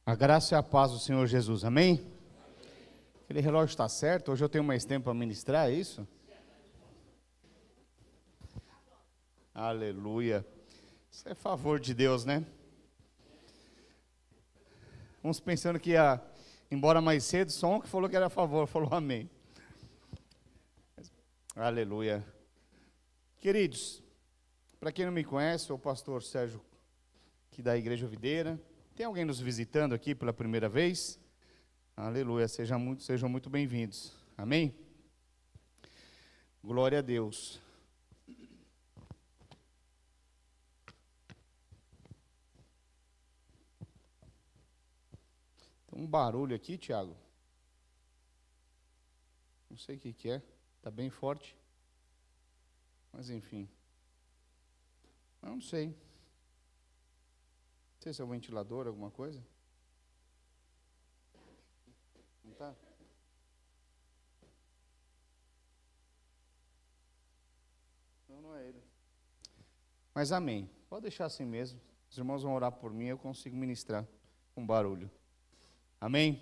A graça e a paz do Senhor Jesus, amém? Aquele relógio está certo? Hoje eu tenho mais tempo para ministrar, é isso? Aleluia. Isso é favor de Deus, né? Uns pensando que ia embora mais cedo, só um que falou que era a favor, falou amém. Aleluia. Queridos, para quem não me conhece, sou o pastor Sérgio, aqui da Igreja Videira. Tem alguém nos visitando aqui pela primeira vez? Aleluia, sejam muito bem-vindos. Amém? Glória a Deus. Tem um barulho aqui, Tiago. Não sei o que é. Está bem forte. Mas enfim. Eu não sei. Não sei se é o ventilador, alguma coisa. Não tá? Não é ele. Mas amém. Pode deixar assim mesmo. Os irmãos vão orar por mim, eu consigo ministrar com barulho. Amém?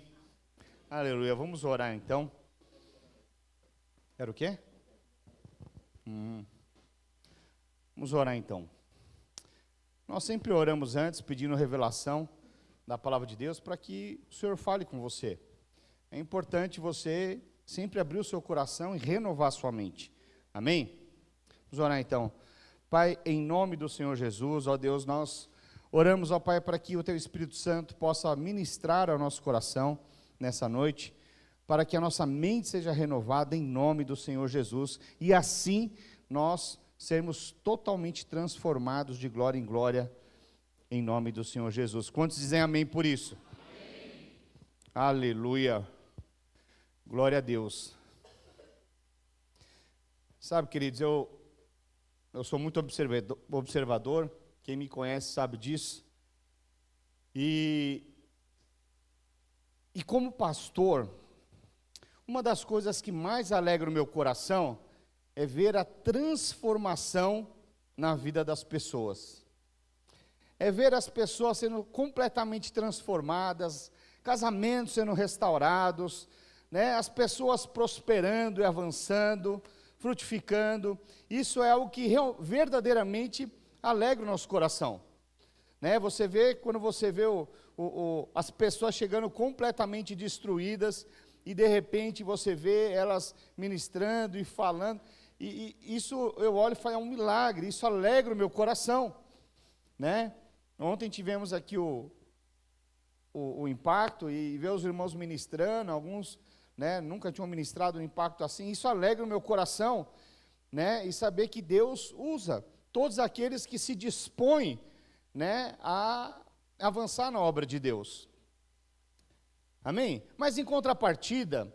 Aleluia. Vamos orar então. Era o quê? Vamos orar então. Nós sempre oramos antes, pedindo revelação da palavra de Deus, para que o Senhor fale com você. É importante você sempre abrir o seu coração e renovar a sua mente. Amém? Vamos orar então. Pai, em nome do Senhor Jesus, ó Deus, nós oramos, ó Pai, para que o Teu Espírito Santo possa ministrar ao nosso coração nessa noite, para que a nossa mente seja renovada em nome do Senhor Jesus, e assim nós sermos totalmente transformados de glória em glória, em nome do Senhor Jesus. Quantos dizem amém por isso? Amém. Aleluia. Glória a Deus. Sabe, queridos, eu sou muito observador, quem me conhece sabe disso, e como pastor, uma das coisas que mais alegra o meu coração é ver a transformação na vida das pessoas. É ver as pessoas sendo completamente transformadas, casamentos sendo restaurados, né? As pessoas prosperando e avançando, frutificando. Isso é algo que verdadeiramente alegra o nosso coração. Né? Você vê, quando você vê as pessoas chegando completamente destruídas, e de repente você vê elas ministrando e falando, e isso eu olho e falo, é um milagre, isso alegra o meu coração, né? Ontem tivemos aqui o impacto, e ver os irmãos ministrando, alguns, né, nunca tinham ministrado um impacto assim, isso alegra o meu coração, né? E saber que Deus usa todos aqueles que se dispõem, né, a avançar na obra de Deus. Amém? Mas em contrapartida,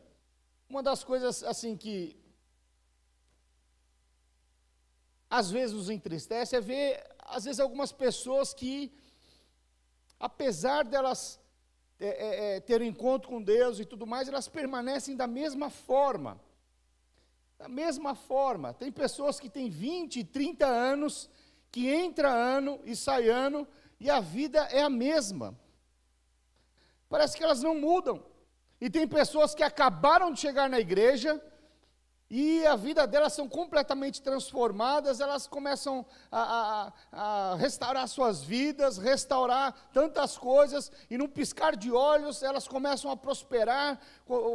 uma das coisas assim que às vezes nos entristece é ver, às vezes, algumas pessoas que, apesar delas terem encontro com Deus e tudo mais, elas permanecem da mesma forma. Da mesma forma. Tem pessoas que têm 20, 30 anos, que entra ano e sai ano, e a vida é a mesma. Parece que elas não mudam. E tem pessoas que acabaram de chegar na igreja, e a vida delas são completamente transformadas, elas começam a restaurar suas vidas, restaurar tantas coisas, e num piscar de olhos, elas começam a prosperar,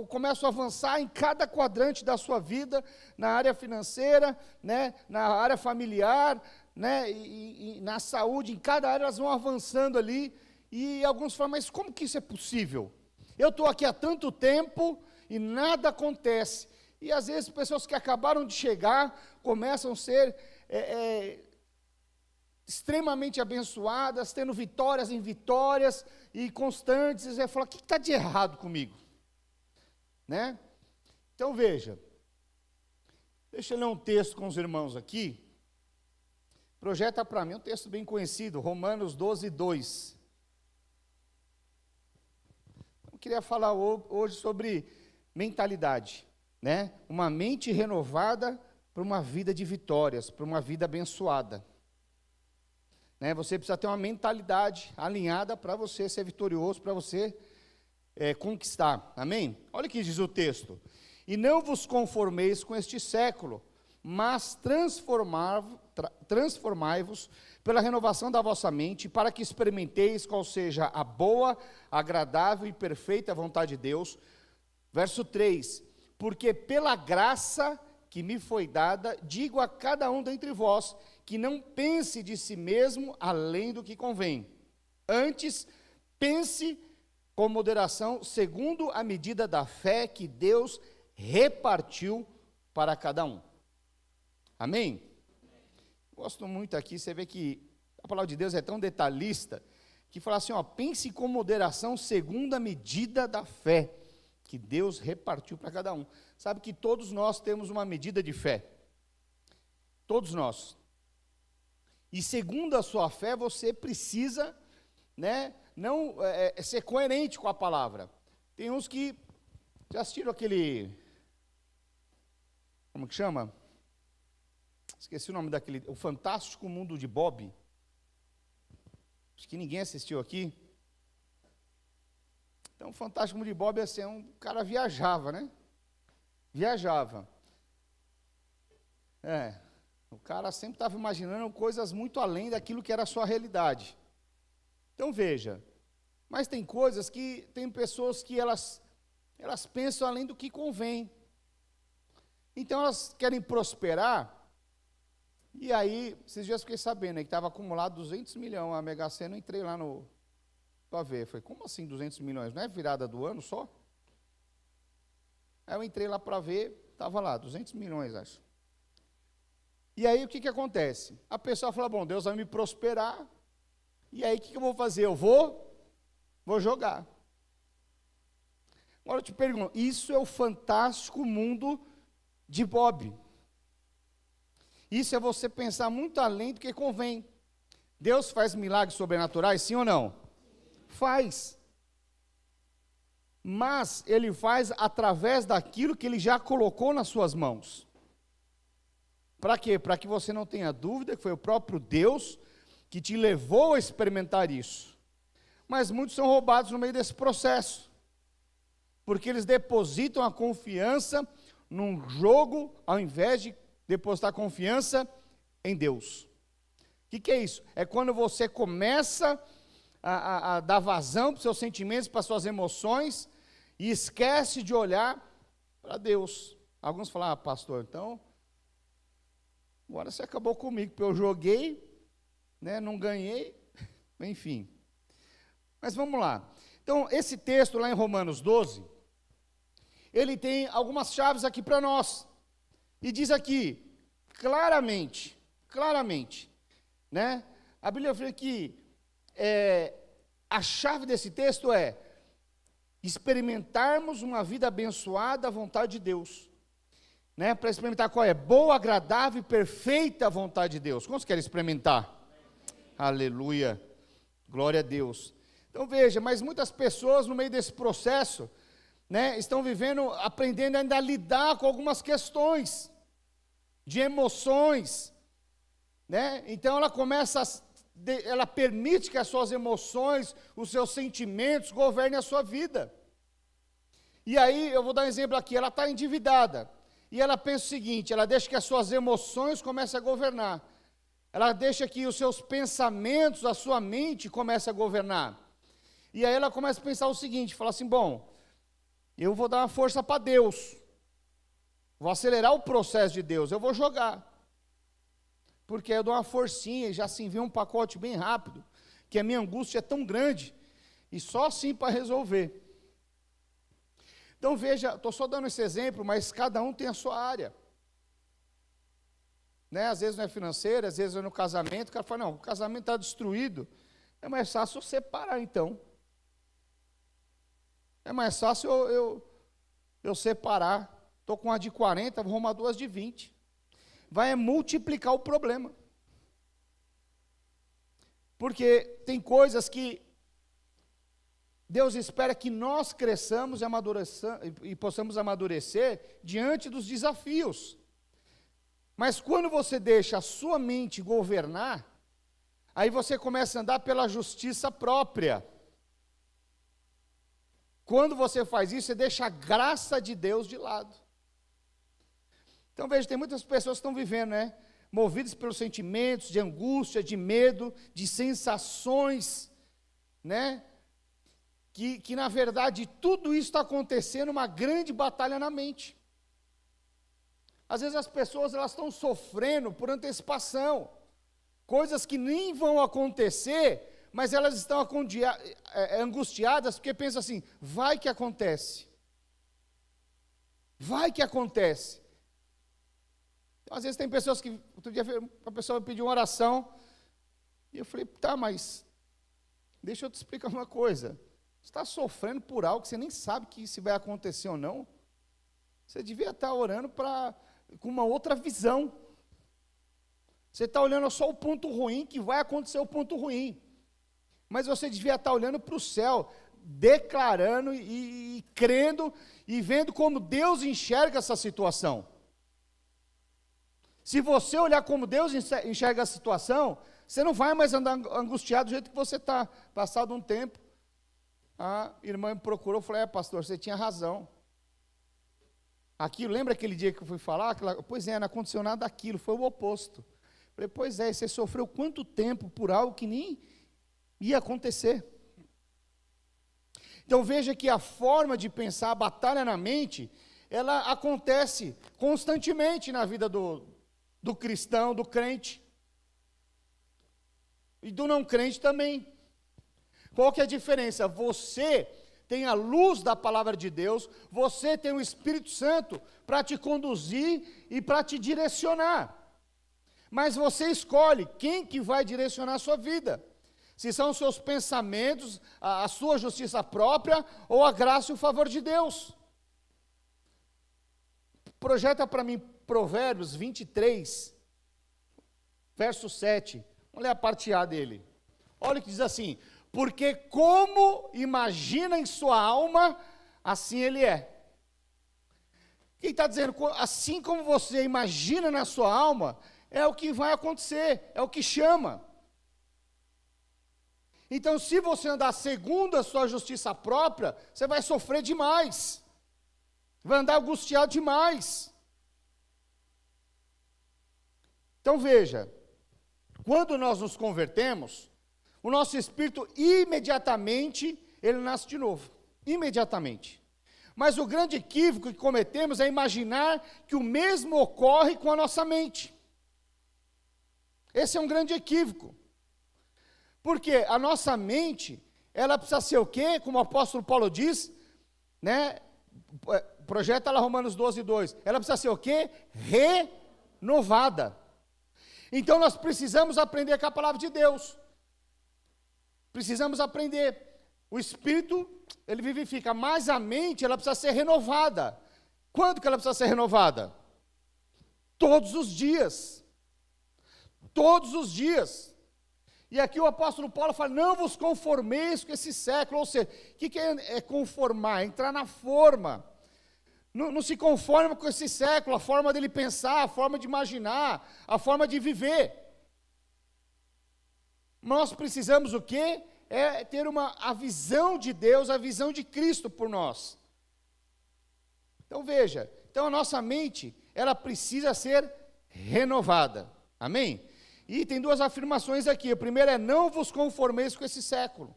começam a avançar em cada quadrante da sua vida, na área financeira, né, na área familiar, né, e na saúde, em cada área elas vão avançando ali, e alguns falam, mas como que isso é possível? Eu estou aqui há tanto tempo, e nada acontece. E às vezes pessoas que acabaram de chegar, começam a ser extremamente abençoadas, tendo vitórias em vitórias, e constantes, e você fala, o que está de errado comigo? Né? Então veja, deixa eu ler um texto com os irmãos aqui, projeta para mim um texto bem conhecido, Romanos 12, 2. Eu queria falar hoje sobre mentalidade, né? Uma mente renovada para uma vida de vitórias, para uma vida abençoada. né? Você precisa ter uma mentalidade alinhada para você ser vitorioso, para você conquistar, amém? Olha o que diz o texto: e não vos conformeis com este século, mas transformai-vos pela renovação da vossa mente, para que experimenteis qual seja a boa, agradável e perfeita vontade de Deus. Verso 3: porque pela graça que me foi dada, digo a cada um dentre vós, que não pense de si mesmo além do que convém. Antes, pense com moderação, segundo a medida da fé que Deus repartiu para cada um. Amém? Gosto muito aqui, você vê que a palavra de Deus é tão detalhista, que fala assim, pense com moderação segundo a medida da fé que Deus repartiu para cada um. Sabe que todos nós temos uma medida de fé. Todos nós. E segundo a sua fé, você precisa, não ser coerente com a palavra. Tem uns que já assistiram aquele, como que chama? Esqueci o nome daquele, o Fantástico Mundo de Bob. Acho que ninguém assistiu aqui. Então, o Fantástico Mundo de Bob é assim, um cara viajava, né? Viajava. O cara sempre estava imaginando coisas muito além daquilo que era a sua realidade. Então, veja, mas tem coisas que, tem pessoas que elas pensam além do que convém. Então, elas querem prosperar. E aí, esses dias eu fiquei sabendo, que estava acumulado 200 milhões, a Mega Sena, eu entrei lá para ver, falei, como assim 200 milhões, não é virada do ano só? Aí eu entrei lá para ver, estava lá, 200 milhões, acho. E aí, o que acontece? A pessoa fala, bom, Deus vai me prosperar, e aí, o que eu vou fazer? Eu vou jogar. Agora eu te pergunto, isso é o fantástico mundo de Bob. Isso é você pensar muito além do que convém. Deus faz milagres sobrenaturais, sim ou não? Faz. Mas Ele faz através daquilo que Ele já colocou nas suas mãos. Para quê? Para que você não tenha dúvida que foi o próprio Deus que te levou a experimentar isso. Mas muitos são roubados no meio desse processo. Porque eles depositam a confiança num jogo, ao invés de depositar confiança em Deus. O que é isso? É quando você começa a dar vazão para os seus sentimentos, para as suas emoções, e esquece de olhar para Deus. Alguns falam, pastor, então, agora você acabou comigo, porque eu joguei, não ganhei, enfim. Mas vamos lá. Então, esse texto lá em Romanos 12, ele tem algumas chaves aqui para nós. E diz aqui, claramente, a Bíblia fala que a chave desse texto é experimentarmos uma vida abençoada à vontade de Deus. Para experimentar qual é? Boa, agradável e perfeita a vontade de Deus. Quantos querem experimentar? Aleluia, glória a Deus. Então veja, mas muitas pessoas no meio desse processo, estão aprendendo ainda a lidar com algumas questões de emoções, então ela permite que as suas emoções, os seus sentimentos governem a sua vida. E aí, eu vou dar um exemplo aqui, ela está endividada, e ela pensa o seguinte, ela deixa que as suas emoções comecem a governar, ela deixa que os seus pensamentos, a sua mente comece a governar, e aí ela começa a pensar o seguinte, fala assim, bom, eu vou dar uma força para Deus, vou acelerar o processo de Deus, eu vou jogar. Porque eu dou uma forcinha e já se envia um pacote bem rápido, que a minha angústia é tão grande, e só assim para resolver. Então veja, estou só dando esse exemplo, mas cada um tem a sua área. Às vezes não é financeira, às vezes é no casamento, o cara fala, não, o casamento está destruído, é mais fácil eu separar então. É mais fácil eu separar. Estou com uma de 40, vou arrumar duas de 20. Vai multiplicar o problema. Porque tem coisas que Deus espera que nós cresçamos e possamos amadurecer diante dos desafios. Mas quando você deixa a sua mente governar, aí você começa a andar pela justiça própria. Quando você faz isso, você deixa a graça de Deus de lado. Então veja, tem muitas pessoas que estão vivendo, né? Movidas pelos sentimentos de angústia, de medo, de sensações, né? Que na verdade tudo isso está acontecendo, uma grande batalha na mente. Às vezes as pessoas elas estão sofrendo por antecipação, coisas que nem vão acontecer, mas elas estão angustiadas porque pensam assim, vai que acontece. Vai que acontece. Então, às vezes tem pessoas que, outro dia a pessoa me pediu uma oração, e eu falei, tá, mas deixa eu te explicar uma coisa. Você está sofrendo por algo que você nem sabe que se vai acontecer ou não. Você devia estar orando com uma outra visão. Você está olhando só o ponto ruim, que vai acontecer o ponto ruim. Mas você devia estar olhando para o céu, declarando e crendo, e vendo como Deus enxerga essa situação. Se você olhar como Deus enxerga a situação, você não vai mais andar angustiado do jeito que você está. Passado um tempo, a irmã me procurou, eu falei, pastor, você tinha razão. Aquilo, lembra aquele dia que eu fui falar? Pois é, não aconteceu nada daquilo, foi o oposto. Eu falei, pois é, você sofreu quanto tempo por algo que nem ia acontecer? Então veja que a forma de pensar, a batalha na mente, ela acontece constantemente na vida do cristão, do crente, e do não crente também. Qual que é a diferença? Você tem a luz da palavra de Deus, você tem o Espírito Santo para te conduzir e para te direcionar, mas você escolhe quem que vai direcionar a sua vida, se são os seus pensamentos, a sua justiça própria, ou a graça e o favor de Deus. Projeta para mim Provérbios 23, verso 7, vamos ler a parte A dele. Olha o que diz assim, porque como imagina em sua alma, assim ele é. Quem está dizendo, assim como você imagina na sua alma, é o que vai acontecer, é o que chama. Então, se você andar segundo a sua justiça própria, você vai sofrer demais, vai andar angustiado demais. Então veja, quando nós nos convertemos, o nosso espírito imediatamente, ele nasce de novo, imediatamente. Mas o grande equívoco que cometemos é imaginar que o mesmo ocorre com a nossa mente. Esse é um grande equívoco. Porque a nossa mente, ela precisa ser o quê? Como o apóstolo Paulo diz, né? Projeta lá Romanos 12, 2. Ela precisa ser o quê? Renovada. Então nós precisamos aprender com a palavra de Deus. Precisamos aprender. O espírito, ele vivifica, mas a mente, ela precisa ser renovada. Quando que ela precisa ser renovada? Todos os dias. Todos os dias. E aqui o apóstolo Paulo fala, não vos conformeis com esse século. Ou seja, o que é conformar? Entrar na forma. Não se conforma com esse século, a forma dele pensar, a forma de imaginar, a forma de viver. Nós precisamos o quê? É ter a visão de Deus, a visão de Cristo por nós. Então veja, a nossa mente, ela precisa ser renovada. Amém? E tem duas afirmações aqui. A primeira é, não vos conformeis com esse século.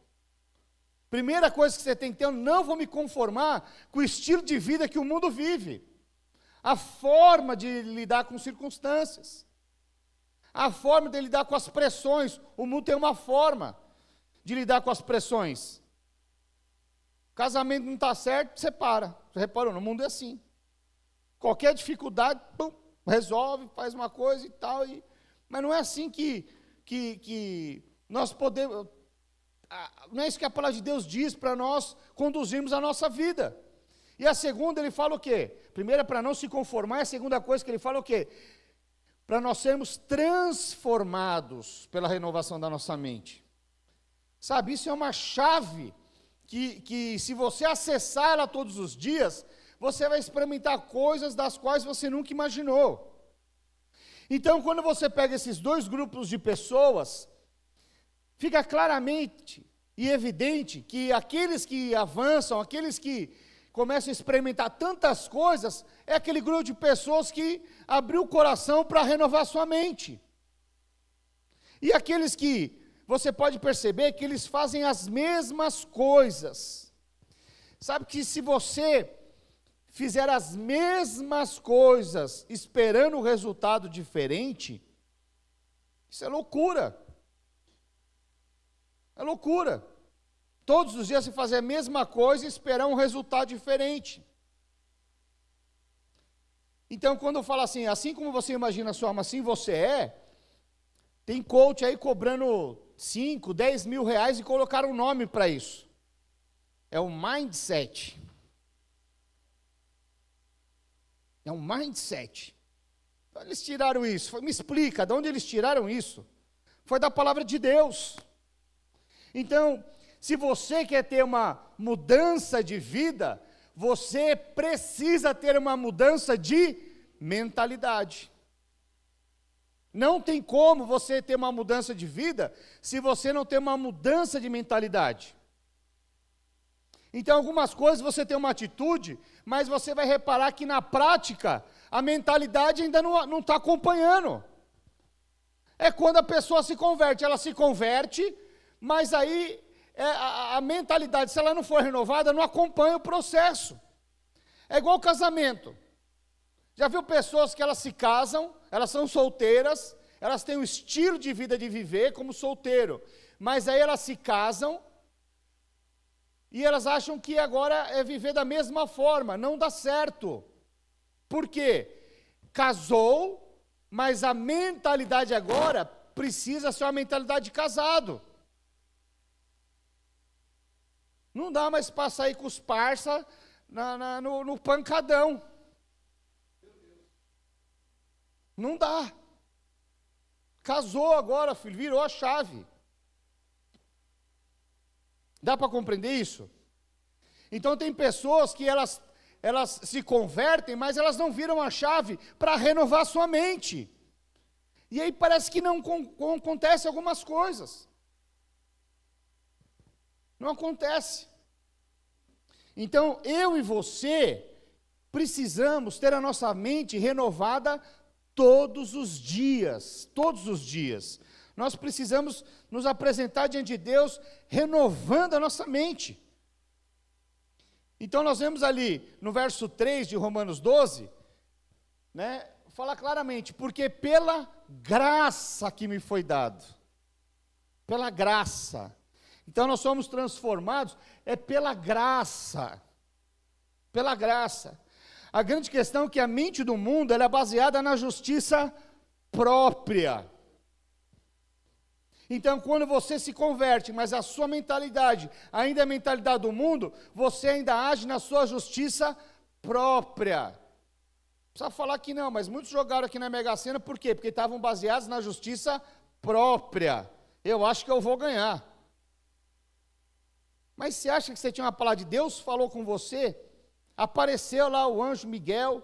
Primeira coisa que você tem que ter, eu não vou me conformar com o estilo de vida que o mundo vive. A forma de lidar com circunstâncias. A forma de lidar com as pressões. O mundo tem uma forma de lidar com as pressões. O casamento não está certo, você para. Você reparou, no mundo é assim. Qualquer dificuldade, pum, resolve, faz uma coisa e tal. Mas não é assim que nós podemos... Não é isso que a palavra de Deus diz para nós conduzirmos a nossa vida. E a segunda, ele fala o quê? Primeiro é para não se conformar, e a segunda coisa que ele fala é o quê? Para nós sermos transformados pela renovação da nossa mente. Sabe, isso é uma chave que se você acessar ela todos os dias, você vai experimentar coisas das quais você nunca imaginou. Então, quando você pega esses dois grupos de pessoas, fica claramente e evidente que aqueles que avançam, aqueles que começam a experimentar tantas coisas, é aquele grupo de pessoas que abriu o coração para renovar sua mente. E aqueles que, você pode perceber que eles fazem as mesmas coisas. Sabe que se você fizer as mesmas coisas, esperando um resultado diferente, isso é loucura. É loucura. Todos os dias você fazer a mesma coisa e esperar um resultado diferente. Então, quando eu falo assim como você imagina a sua alma, assim você é, tem coach aí cobrando 5, 10 mil reais e colocaram um nome para isso. É o mindset. É um mindset. Então, eles tiraram isso. Me explica, de onde eles tiraram isso? Foi da palavra de Deus. Então, se você quer ter uma mudança de vida, você precisa ter uma mudança de mentalidade. Não tem como você ter uma mudança de vida se você não tem uma mudança de mentalidade. Então, algumas coisas você tem uma atitude, mas você vai reparar que na prática, a mentalidade ainda não está acompanhando. É quando a pessoa se converte, ela se converte, mas aí a mentalidade, se ela não for renovada, não acompanha o processo. É igual o casamento. Já viu pessoas que elas se casam, elas são solteiras, elas têm um estilo de vida de viver como solteiro, mas aí elas se casam, e elas acham que agora é viver da mesma forma, não dá certo. Por quê? Casou, mas a mentalidade agora precisa ser uma mentalidade de casado. Não dá mais para sair com os parça no pancadão. Não dá. Casou agora, filho, virou a chave. Dá para compreender isso? Então tem pessoas que elas se convertem, mas elas não viram a chave para renovar sua mente. E aí parece que não acontece algumas coisas. Não acontece. Então eu e você precisamos ter a nossa mente renovada todos os dias. Todos os dias. Nós precisamos nos apresentar diante de Deus, renovando a nossa mente. Então nós vemos ali, no verso 3 de Romanos 12, fala claramente, porque pela graça que me foi dado, pela graça. Então nós somos transformados, pela graça. Pela graça. A grande questão é que a mente do mundo, ela é baseada na justiça própria. Então, quando você se converte, mas a sua mentalidade ainda é a mentalidade do mundo, você ainda age na sua justiça própria. Precisa falar que não, mas muitos jogaram aqui na Mega Sena, por quê? Porque estavam baseados na justiça própria. Eu acho que eu vou ganhar. Mas você acha que você tinha uma palavra de Deus, falou com você, apareceu lá o anjo Miguel,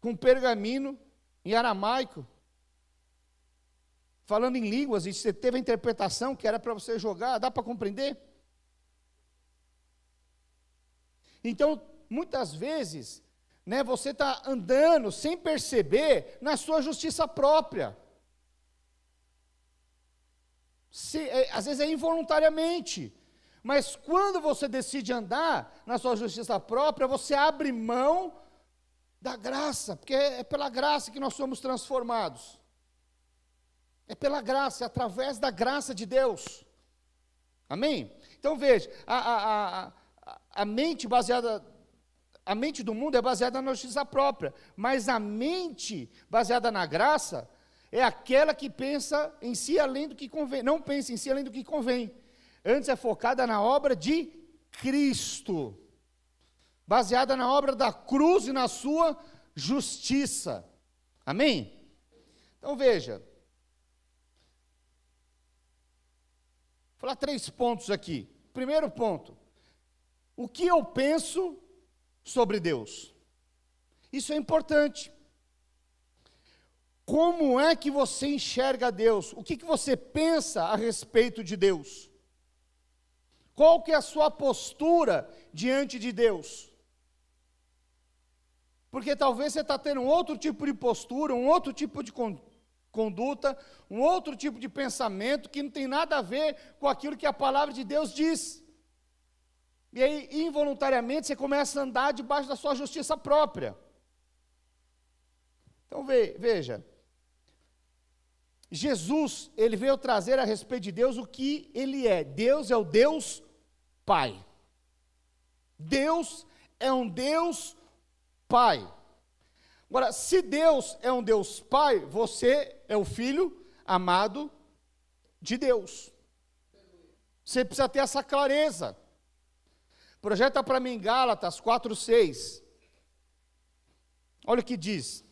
com um pergaminho em aramaico, falando em línguas, e você teve a interpretação que era para você jogar, dá para compreender? Então, muitas vezes, você está andando sem perceber na sua justiça própria. Às vezes é involuntariamente, mas quando você decide andar na sua justiça própria, você abre mão da graça, porque é pela graça que nós somos transformados. É pela graça, é através da graça de Deus. Amém? Então veja, a mente do mundo é baseada na justiça própria, mas a mente baseada na graça é aquela que pensa em si além do que convém, não pensa em si além do que convém. Antes é focada na obra de Cristo, baseada na obra da cruz e na sua justiça. Amém? Então veja, vou falar 3 pontos aqui. Primeiro ponto, o que eu penso sobre Deus? Isso é importante. Como é que você enxerga Deus? O que você pensa a respeito de Deus? Qual que é a sua postura diante de Deus? Porque talvez você está tendo um outro tipo de postura, um outro tipo de conduta, um outro tipo de pensamento que não tem nada a ver com aquilo que a palavra de Deus diz. E aí, involuntariamente, você começa a andar debaixo da sua justiça própria. Então, veja, Jesus, ele veio trazer a respeito de Deus o que ele é. Deus é o Deus Pai. Deus é um Deus Pai. Agora, se Deus é um Deus Pai, você é o filho amado de Deus. Você precisa ter essa clareza. Projeta para mim Gálatas 4:6. Olha o que diz.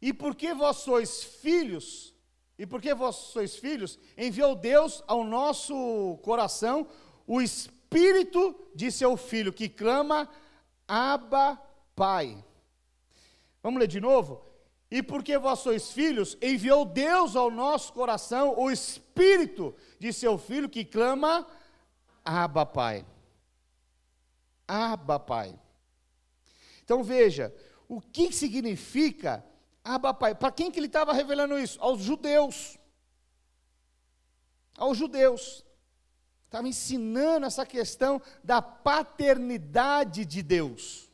E porque vós sois filhos, enviou Deus ao nosso coração o Espírito de seu Filho, que clama, Abba, Pai. Vamos ler de novo? E porque vós sois filhos, enviou Deus ao nosso coração o Espírito de seu Filho, que clama, Abba, Pai. Abba, Pai. Então veja, o que significa Abba, Pai? Para quem que ele estava revelando isso? Aos judeus. Aos judeus. Estava ensinando essa questão da paternidade de Deus.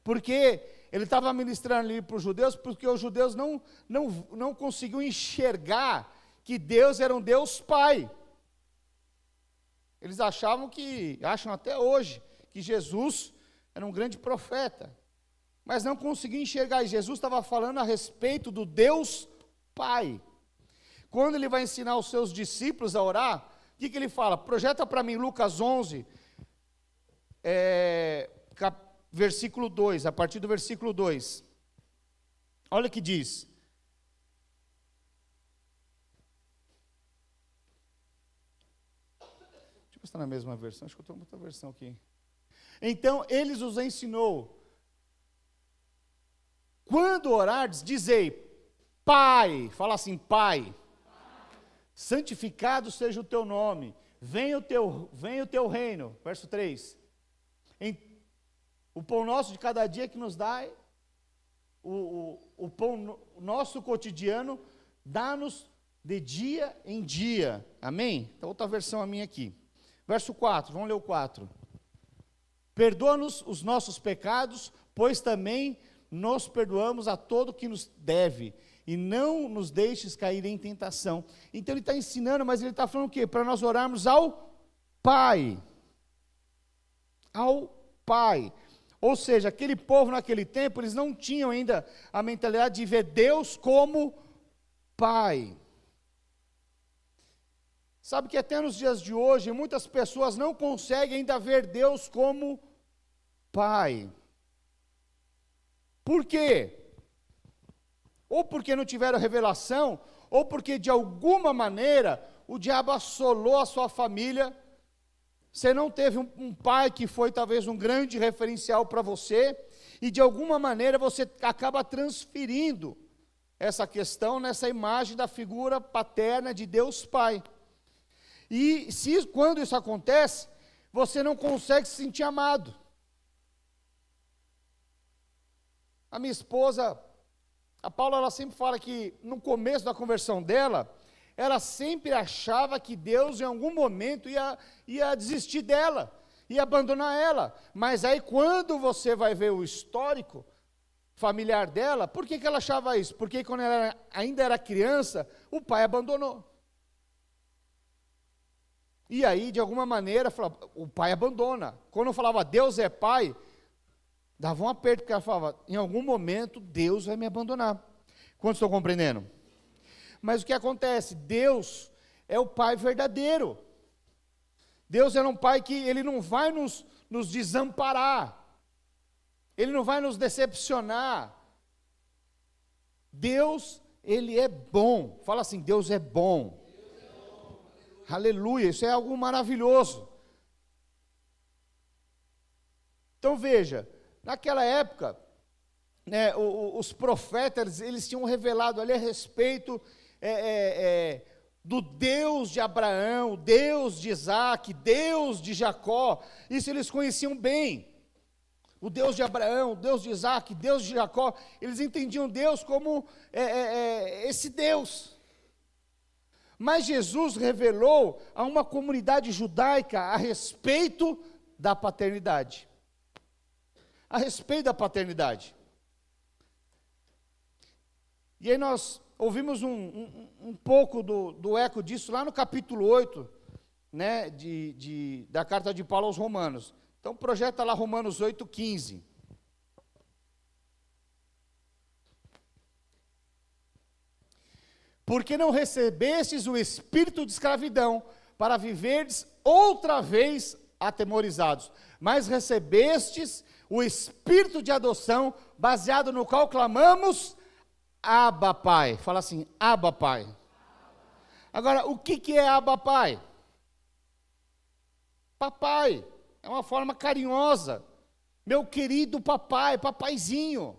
Porque ele estava ministrando ali para os judeus, porque os judeus não conseguiam enxergar que Deus era um Deus Pai. Eles acham até hoje, que Jesus era um grande profeta. Mas não conseguiam enxergar. E Jesus estava falando a respeito do Deus Pai. Quando ele vai ensinar os seus discípulos a orar, o que ele fala? Projeta para mim Lucas 11, versículo 2, a partir do versículo 2. Olha o que diz. Deixa eu ver se está na mesma versão, acho que eu estou em outra versão aqui. Então, eles os ensinou. Quando orardes, dizei, Pai, fala assim, Pai, santificado seja o teu nome, venha o teu reino, verso 3, o pão nosso de cada dia que nos dai, o pão nosso cotidiano, dá-nos de dia em dia, amém? Então outra versão a minha aqui, verso 4, vamos ler o 4, perdoa-nos os nossos pecados, pois também nós perdoamos a todo que nos deve, e não nos deixes cair em tentação. Então ele está ensinando, mas ele está falando o quê? Para nós orarmos ao Pai. Ao Pai. Ou seja, aquele povo naquele tempo, eles não tinham ainda a mentalidade de ver Deus como Pai. Sabe que até nos dias de hoje, muitas pessoas não conseguem ainda ver Deus como Pai. Por quê? Ou porque não tiveram revelação, ou porque de alguma maneira o diabo assolou a sua família. Você não teve um pai que foi talvez um grande referencial para você, e de alguma maneira você acaba transferindo essa questão nessa imagem da figura paterna de Deus Pai. E quando isso acontece, você não consegue se sentir amado. A minha esposa, a Paula, ela sempre fala que no começo da conversão dela, ela sempre achava que Deus em algum momento ia desistir dela, ia abandonar ela. Mas aí quando você vai ver o histórico familiar dela, por que ela achava isso? Porque quando ela ainda era criança, o pai abandonou. E aí, de alguma maneira, o pai abandona. Quando eu falava Deus é pai, dava um aperto, porque ela falava, em algum momento Deus vai me abandonar. Quantos estão compreendendo? Mas o que acontece? Deus é o Pai verdadeiro. Deus é um Pai que Ele não vai nos desamparar. Ele não vai nos decepcionar. Deus, Ele é bom. Fala assim, Deus é bom. Deus é bom. Aleluia, isso é algo maravilhoso. Então veja, naquela época, né, os profetas, eles tinham revelado ali a respeito do Deus de Abraão, Deus de Isaac, Deus de Jacó. Isso eles conheciam bem. O Deus de Abraão, o Deus de Isaac, Deus de Jacó, eles entendiam Deus como esse Deus. Mas Jesus revelou a uma comunidade judaica a respeito da paternidade. A respeito da paternidade. E aí nós ouvimos um pouco do eco disso lá no capítulo 8, né, da carta de Paulo aos Romanos. Então projeta lá Romanos 8:15. Porque não recebestes o espírito de escravidão para viverdes outra vez atemorizados, mas recebestes o espírito de adoção, baseado no qual clamamos, Abba Pai. Fala assim, Abba Pai. Agora, o que é Abba Pai? Papai. É uma forma carinhosa. Meu querido papai, papaizinho.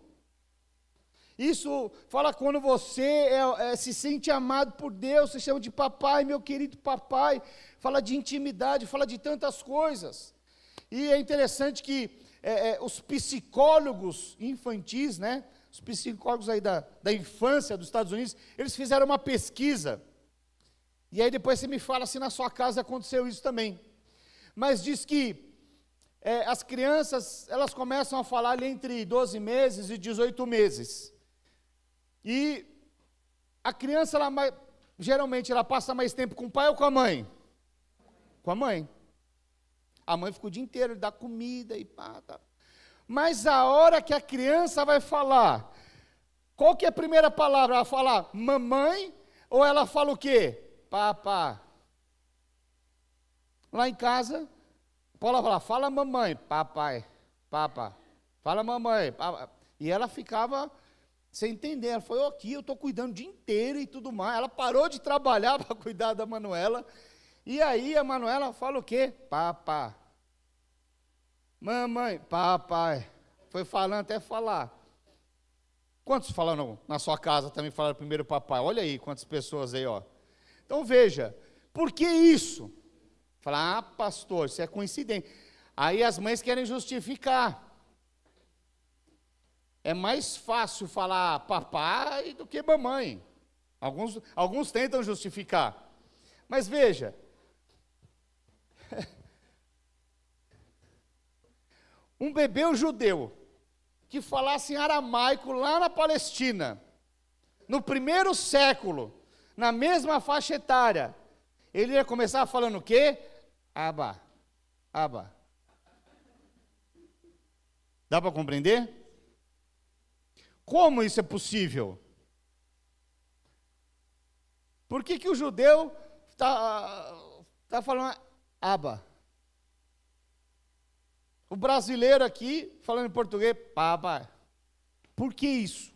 Isso fala quando você se sente amado por Deus, você chama de papai, meu querido papai. Fala de intimidade, fala de tantas coisas. E é interessante que os psicólogos infantis, né? Os psicólogos aí da infância dos Estados Unidos, eles fizeram uma pesquisa. E aí depois você me fala se na sua casa aconteceu isso também. Mas diz que as crianças, elas começam a falar ali entre 12 meses e 18 meses. E a criança, geralmente, ela passa mais tempo com o pai ou com a mãe? Com a mãe. A mãe fica o dia inteiro, dá comida e pá, tá. Mas a hora que a criança vai falar, qual que é a primeira palavra? Ela fala mamãe ou ela fala o quê? Papá. Lá em casa, Paula fala, fala mamãe, papai, papá, fala mamãe, papá. E ela ficava sem entender, ela falou, aqui eu estou cuidando o dia inteiro e tudo mais. Ela parou de trabalhar para cuidar da Manuela, e aí a Manuela fala o quê? Papá. Mamãe, papai. Foi falando até falar. Quantos falaram na sua casa também falaram primeiro papai? Olha aí quantas pessoas aí, ó. Então veja, por que isso? Falar, pastor, isso é coincidência. Aí as mães querem justificar. É mais fácil falar papai do que mamãe. Alguns tentam justificar. Mas veja, um bebê judeu que falasse em aramaico lá na Palestina, no primeiro século, na mesma faixa etária, ele ia começar falando o quê? Abba, Abba. Dá para compreender? Como isso é possível? Por que o judeu está falando Abba? O brasileiro aqui, falando em português, papai. Por que isso?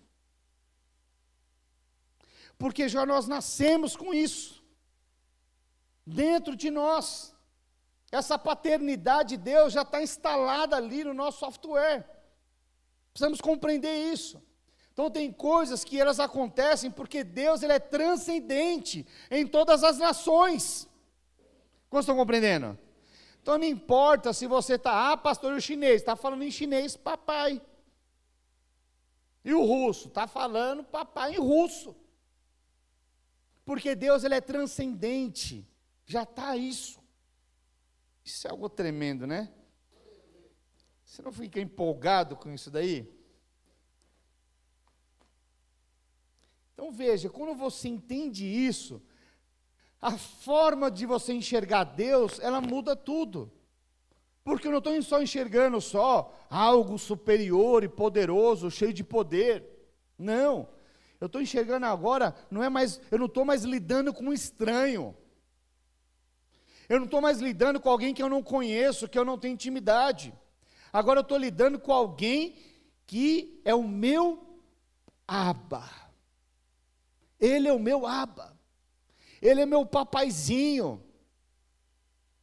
Porque já nós nascemos com isso. Dentro de nós. Essa paternidade de Deus já está instalada ali no nosso software. Precisamos compreender isso. Então tem coisas que elas acontecem porque Deus ele é transcendente em todas as nações. Como estão compreendendo? Então não importa se você está, pastor, e o chinês, está falando em chinês, papai. E o russo, está falando papai em russo. Porque Deus ele é transcendente, já está isso. Isso é algo tremendo, né? Você não fica empolgado com isso daí? Então veja, quando você entende isso, a forma de você enxergar Deus, ela muda tudo. Porque eu não estou só enxergando algo superior e poderoso, cheio de poder. Não. Eu estou enxergando agora, eu não estou mais lidando com um estranho. Eu não estou mais lidando com alguém que eu não conheço, que eu não tenho intimidade. Agora eu estou lidando com alguém que é o meu Abba. Ele é o meu Abba. Ele é meu papaizinho.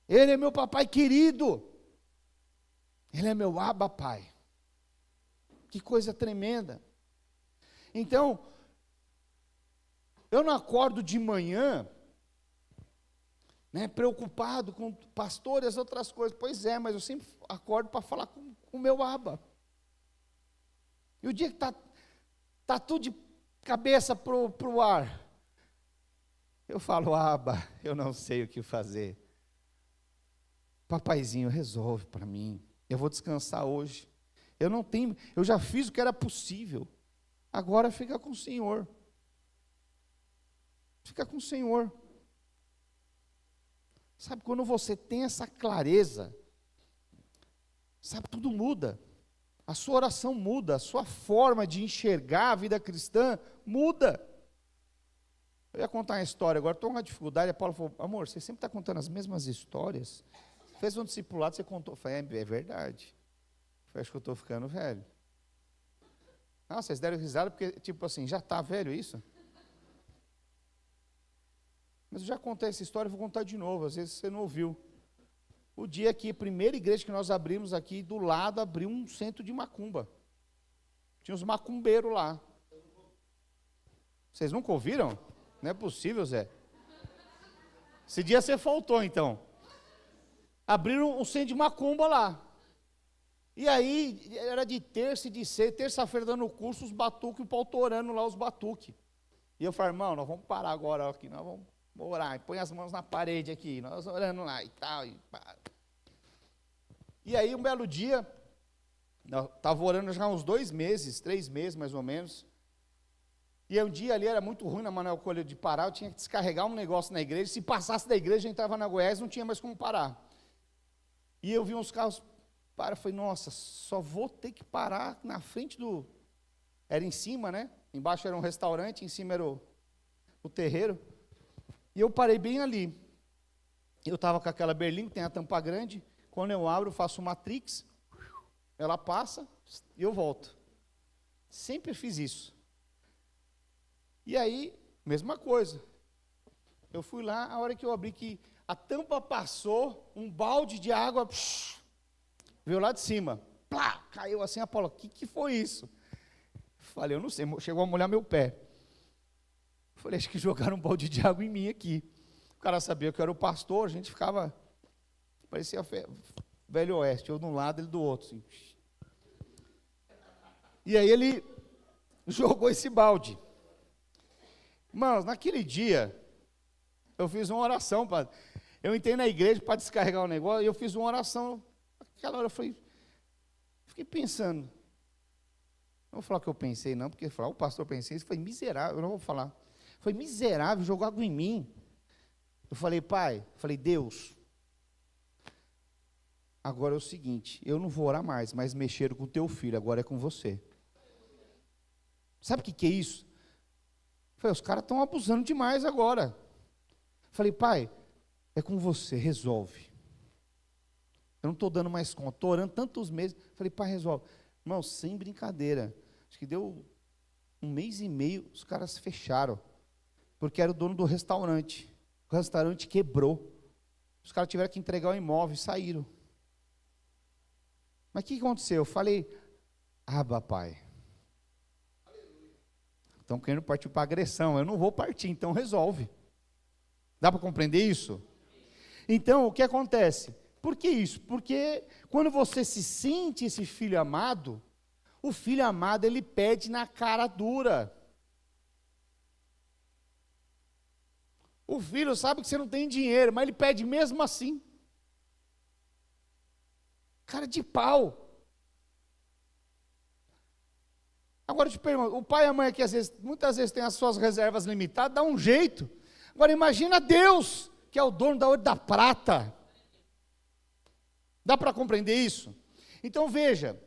Ele é meu papai querido. Ele é meu Abba Pai. Que coisa tremenda. Então, eu não acordo de manhã, né, preocupado com o pastor e as outras coisas. Pois é, mas eu sempre acordo para falar com o meu Abba. E o dia que tá tudo de cabeça pro ar, eu falo: Abba, eu não sei o que fazer. Papaizinho, resolve para mim. Eu vou descansar hoje. Eu já fiz o que era possível. Agora fica com o Senhor. Fica com o Senhor. Sabe, quando você tem essa clareza, sabe, tudo muda. A sua oração muda, a sua forma de enxergar a vida cristã muda. Eu ia contar uma história, agora estou com uma dificuldade. A Paula falou: amor, você sempre está contando as mesmas histórias. Fez um discipulado, você contou. Eu falei: é verdade. Eu acho que eu estou ficando velho. Ah, vocês deram risada porque, tipo assim, já está velho isso? Mas eu já contei essa história, vou contar de novo, às vezes você não ouviu. O dia que a primeira igreja que nós abrimos aqui, do lado, abriu um centro de macumba. Tinha uns macumbeiros lá. Vocês nunca ouviram? Não é possível, Zé. Esse dia você faltou, então. Abriram um centro de macumba lá. E aí, era de terça e de sexta, terça-feira dando curso, os batuques, o pau torando lá, os batuques. E eu falei: irmão, nós vamos parar agora aqui, nós vamos orar, põe as mãos na parede aqui, nós orando lá e tal. E aí, um belo dia, eu estava orando já há uns 2 meses, 3 meses mais ou menos, e um dia ali era muito ruim na Manuel Coelho de parar, eu tinha que descarregar um negócio na igreja, se passasse da igreja, a gente estava na Goiás, não tinha mais como parar. E eu vi uns carros parar, eu falei: nossa, só vou ter que parar na frente do... Era em cima, né? Embaixo era um restaurante, em cima era o terreiro. E eu parei bem ali. Eu estava com aquela berlinda, que tem a tampa grande. Quando eu abro, eu faço uma matrix, ela passa e eu volto. Sempre fiz isso. E aí, mesma coisa. Eu fui lá, a hora que eu abri, que a tampa passou, um balde de água veio lá de cima. Plá, caiu assim. A Paula: o que foi isso? Falei: eu não sei, chegou a molhar meu pé. Falei: acho que jogaram um balde de água em mim aqui. O cara sabia que eu era o pastor, a gente ficava, parecia Velho Oeste, eu de um lado, ele do outro. Assim. E aí ele jogou esse balde. Irmãos, naquele dia, eu fiz uma oração, eu entrei na igreja para descarregar o negócio, e eu fiz uma oração. Naquela hora eu fiquei pensando. Não vou falar que eu pensei, não, porque falar: o pastor pensei, isso foi miserável, eu não vou falar. Foi miserável, jogou água em mim. Eu falei: pai, Deus, agora é o seguinte, eu não vou orar mais, mas mexeram com o teu filho, agora é com você. Sabe o que é isso? Eu falei: os caras estão abusando demais agora. Eu falei: pai, é com você, resolve. Eu não estou dando mais conta, estou orando tantos meses. Eu falei: pai, resolve. Irmão, sem brincadeira, acho que deu 1 mês e meio, os caras fecharam, porque era o dono do restaurante. O restaurante quebrou. Os caras tiveram que entregar o imóvel e saíram. Mas o que aconteceu? Eu falei: Abba, pai, estão querendo partir para agressão, eu não vou partir, então resolve. Dá para compreender isso? Então, o que acontece? Por que isso? Porque quando você se sente esse filho amado, o filho amado, ele pede na cara dura. O filho sabe que você não tem dinheiro, mas ele pede mesmo assim. Cara de pau. Agora eu te pergunto, o pai e a mãe aqui, muitas vezes tem as suas reservas limitadas, dá um jeito. Agora imagina Deus, que é o dono da ouro e da prata. Dá para compreender isso? Então veja,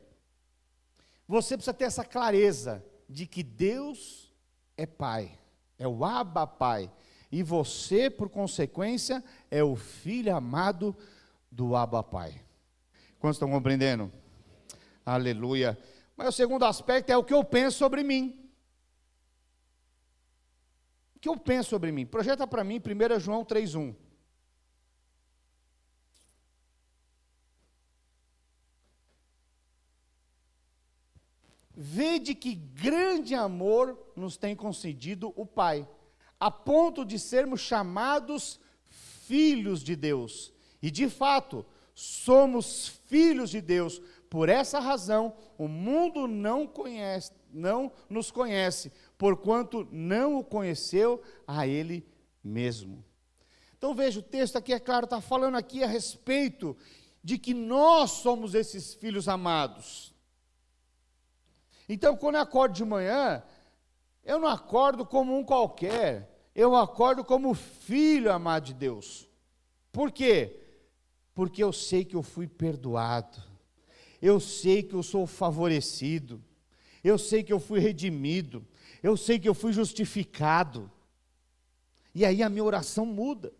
você precisa ter essa clareza de que Deus é Pai, é o Abba Pai, e você, por consequência, é o filho amado do Abba Pai. Quantos estão compreendendo? Aleluia. Mas o segundo aspecto é o que eu penso sobre mim. O que eu penso sobre mim? Projeta para mim 1 João 3:1. vede que grande amor nos tem concedido o Pai, a ponto de sermos chamados filhos de Deus. E de fato, somos filhos de Deus. Por essa razão, o mundo não nos conhece, porquanto não o conheceu a Ele mesmo. Então veja, o texto aqui, é claro, está falando aqui a respeito de que nós somos esses filhos amados. Então, quando eu acordo de manhã, eu não acordo como um qualquer, eu acordo como filho amado de Deus. Por quê? Porque eu sei que eu fui perdoado, eu sei que eu sou favorecido, eu sei que eu fui redimido, eu sei que eu fui justificado. E aí a minha oração muda.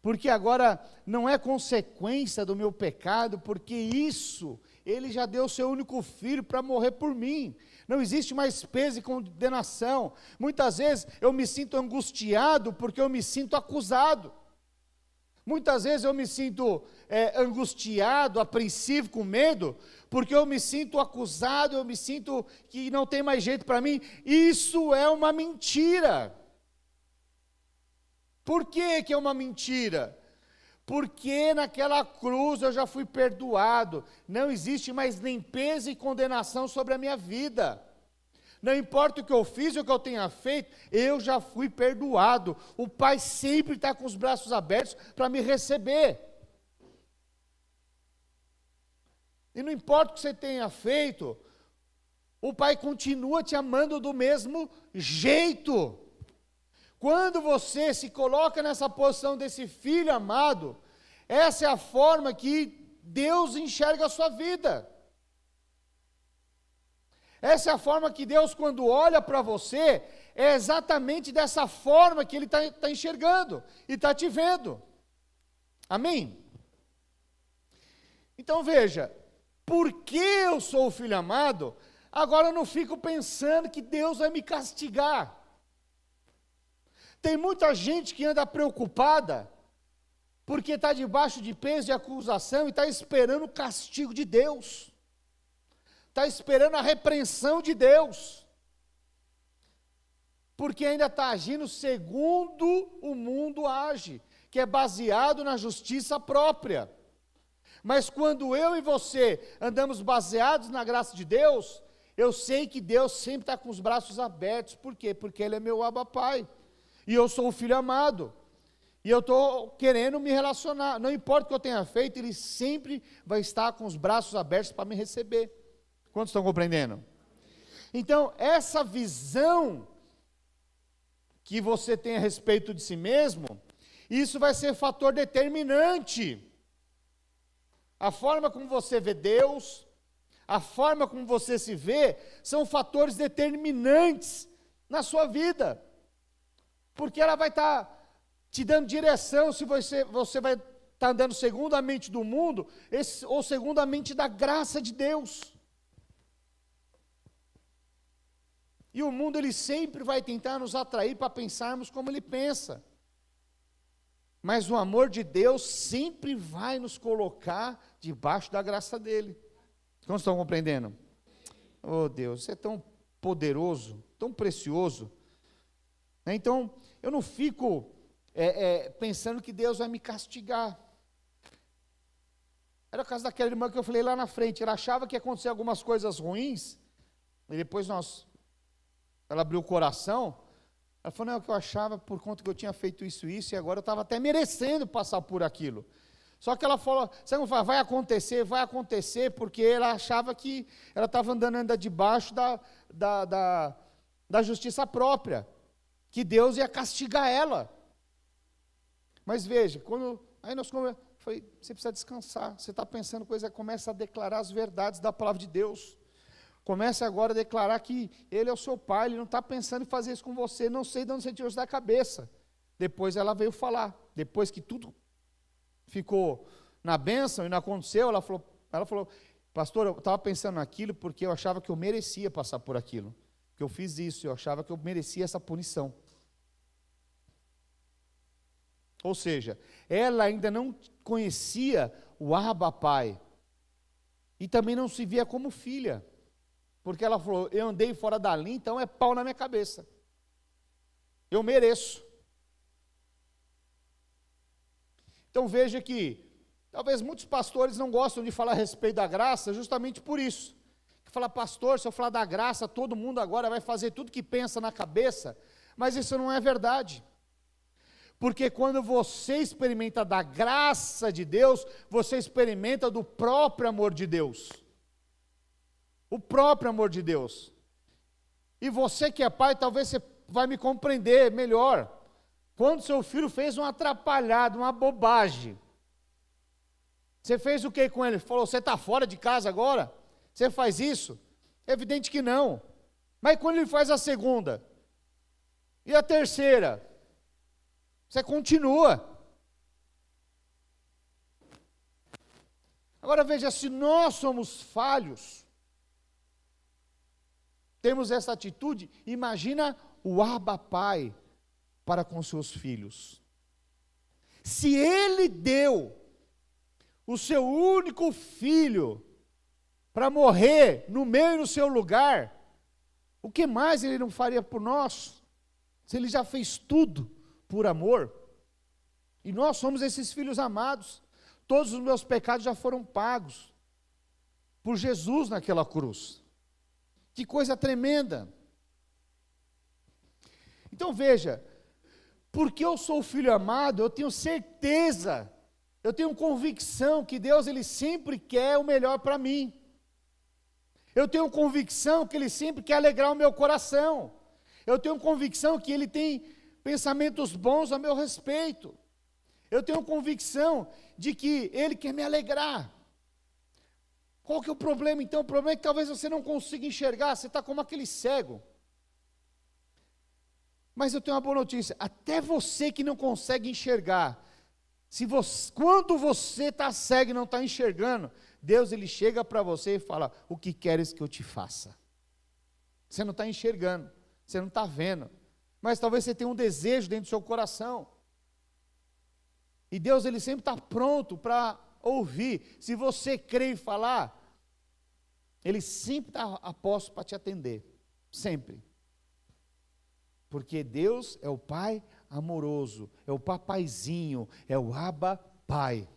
Porque agora não é consequência do meu pecado, porque isso, Ele já deu o seu único filho para morrer por mim. Não existe mais peso e condenação. Muitas vezes eu me sinto angustiado porque eu me sinto acusado. Muitas vezes eu me sinto angustiado, apreensivo, com medo, porque eu me sinto acusado, eu me sinto que não tem mais jeito para mim. Isso é uma mentira. Por que que é uma mentira? Porque naquela cruz eu já fui perdoado, não existe mais nem peso e condenação sobre a minha vida. Não importa o que eu fiz ou o que eu tenha feito, eu já fui perdoado. O Pai sempre está com os braços abertos para me receber. E não importa o que você tenha feito, o Pai continua te amando do mesmo jeito. Quando você se coloca nessa posição desse filho amado, essa é a forma que Deus enxerga a sua vida. Essa é a forma que Deus, quando olha para você, é exatamente dessa forma que Ele está enxergando e está te vendo. Amém? Então veja, porque eu sou o filho amado, agora eu não fico pensando que Deus vai me castigar. Tem muita gente que anda preocupada, porque está debaixo de peso de acusação e está esperando o castigo de Deus. Está esperando a repreensão de Deus. Porque ainda está agindo segundo o mundo age, que é baseado na justiça própria. Mas quando eu e você andamos baseados na graça de Deus, eu sei que Deus sempre está com os braços abertos. Por quê? Porque Ele é meu Abba Pai. E eu sou um filho amado, e eu estou querendo me relacionar, não importa o que eu tenha feito, Ele sempre vai estar com os braços abertos para me receber. Quantos estão compreendendo? Então, essa visão que você tem a respeito de si mesmo, isso vai ser fator determinante. A forma como você vê Deus, a forma como você se vê, são fatores determinantes na sua vida. Porque ela vai estar te dando direção se você vai estar andando segundo a mente do mundo ou segundo a mente da graça de Deus. E o mundo, ele sempre vai tentar nos atrair para pensarmos como ele pensa. Mas o amor de Deus sempre vai nos colocar debaixo da graça dele. Como estão compreendendo? Oh Deus, você é tão poderoso, tão precioso. Então, eu não fico pensando que Deus vai me castigar. Era o caso daquela irmã que eu falei lá na frente, ela achava que ia acontecer algumas coisas ruins, e depois ela abriu o coração, ela falou, não, que eu achava por conta que eu tinha feito isso, e agora eu estava até merecendo passar por aquilo. Só que ela falou, sabe como fala? Vai acontecer, porque ela achava que ela estava andando ainda debaixo da justiça própria, que Deus ia castigar ela. Mas veja, aí nós falei, você precisa descansar, você está pensando coisa, começa a declarar as verdades da palavra de Deus. Comece agora a declarar que Ele é o seu Pai, Ele não está pensando em fazer isso com você, não sei de onde você tirou isso da cabeça. Depois ela veio falar, depois que tudo ficou na bênção e não aconteceu, ela falou, pastor, eu estava pensando naquilo porque eu achava que eu merecia passar por aquilo. Que eu fiz isso, eu achava que eu merecia essa punição. Ou seja, ela ainda não conhecia o Abba Pai, e também não se via como filha. Porque ela falou, eu andei fora da linha, então é pau na minha cabeça. Eu mereço. Então veja que, talvez muitos pastores não gostam de falar a respeito da graça, justamente por isso. Que fala, pastor, se eu falar da graça, todo mundo agora vai fazer tudo que pensa na cabeça, mas isso não é verdade. Porque quando você experimenta da graça de Deus, você experimenta do próprio amor de Deus. O próprio amor de Deus. E você que é pai, talvez você vai me compreender melhor. Quando seu filho fez uma atrapalhada, uma bobagem, você fez o que com ele? Falou, você está fora de casa agora? Você faz isso? Evidente que não. Mas quando ele faz a segunda? E a terceira? Você continua. Agora veja, se nós somos falhos, temos essa atitude, imagina o Abba Pai para com seus filhos. Se Ele deu o seu único filho para morrer no meu e no seu lugar, o que mais Ele não faria por nós? Se Ele já fez tudo por amor, e nós somos esses filhos amados, todos os meus pecados já foram pagos por Jesus naquela cruz. Que coisa tremenda. Então veja, porque eu sou filho amado, eu tenho certeza, eu tenho convicção que Deus ele sempre quer o melhor para mim. Eu tenho convicção que Ele sempre quer alegrar o meu coração. Eu tenho convicção que Ele tem pensamentos bons a meu respeito. Eu tenho convicção de que Ele quer me alegrar. Qual que é o problema então? O problema é que talvez você não consiga enxergar, você está como aquele cego. Mas eu tenho uma boa notícia, até você que não consegue enxergar, quando você está cego e não está enxergando, Deus ele chega para você e fala, o que queres que eu te faça? Você não está enxergando, você não está vendo, mas talvez você tenha um desejo dentro do seu coração, e Deus ele sempre está pronto para ouvir. Se você crer e falar, Ele sempre está a posto para te atender, sempre, porque Deus é o Pai amoroso, é o papaizinho, é o Abba Pai.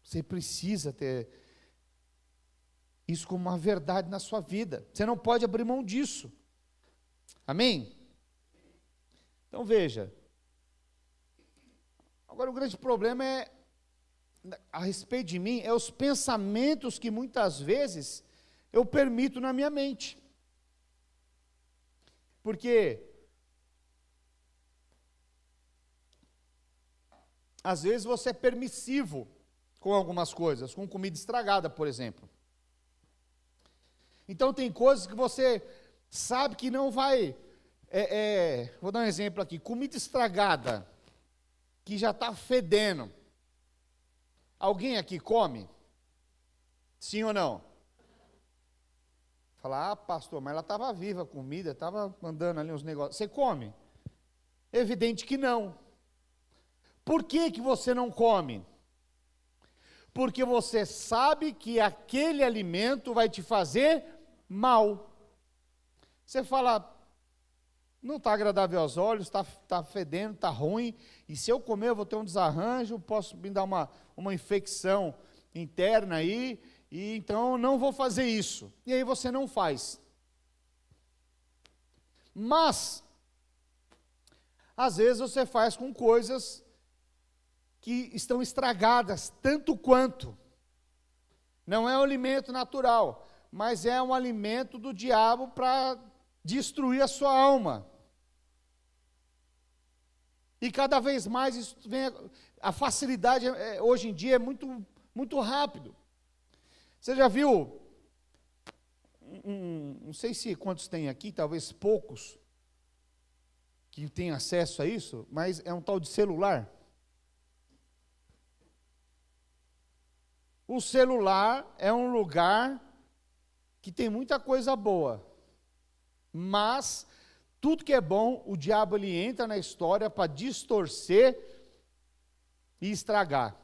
Você precisa ter isso como uma verdade na sua vida, você não pode abrir mão disso, amém? Então veja, agora o grande problema é, a respeito de mim, é os pensamentos que muitas vezes eu permito na minha mente, porque às vezes você é permissivo com algumas coisas, com comida estragada, por exemplo. Então tem coisas que você sabe que não vai, vou dar um exemplo aqui, comida estragada, que já está fedendo. Alguém aqui come? Sim ou não? Fala, pastor, mas ela estava viva a comida, estava mandando ali uns negócios. Você come? Evidente que não. Por que que você não come? Porque você sabe que aquele alimento vai te fazer mal. Você fala, não está agradável aos olhos, está fedendo, está ruim, e se eu comer eu vou ter um desarranjo, posso me dar uma infecção interna aí, e então não vou fazer isso. E aí você não faz. Mas, às vezes você faz com coisas que estão estragadas, tanto quanto. Não é um alimento natural, mas é um alimento do diabo para destruir a sua alma. E cada vez mais isso vem, a facilidade hoje em dia é muito, muito rápido. Você já viu, não sei se quantos tem aqui, talvez poucos, que têm acesso a isso, mas é um tal de celular. O celular é um lugar que tem muita coisa boa, mas tudo que é bom, o diabo ele entra na história para distorcer e estragar.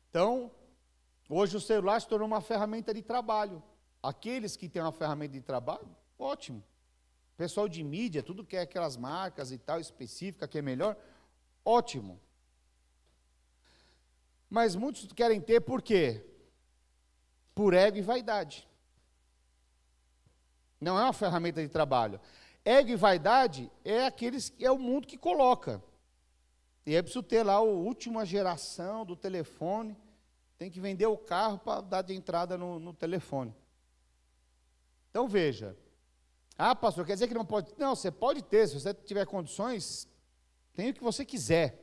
Então, hoje o celular se tornou uma ferramenta de trabalho. Aqueles que têm uma ferramenta de trabalho, ótimo. Pessoal de mídia, tudo quer aquelas marcas e tal, específica, que é melhor, ótimo. Mas muitos querem ter por quê? Por ego e vaidade. Não é uma ferramenta de trabalho. Ego e vaidade é o mundo que coloca. E é preciso ter lá a última geração do telefone, tem que vender o carro para dar de entrada no telefone. Então veja, pastor, quer dizer que não pode? Não, você pode ter, se você tiver condições, tem o que você quiser.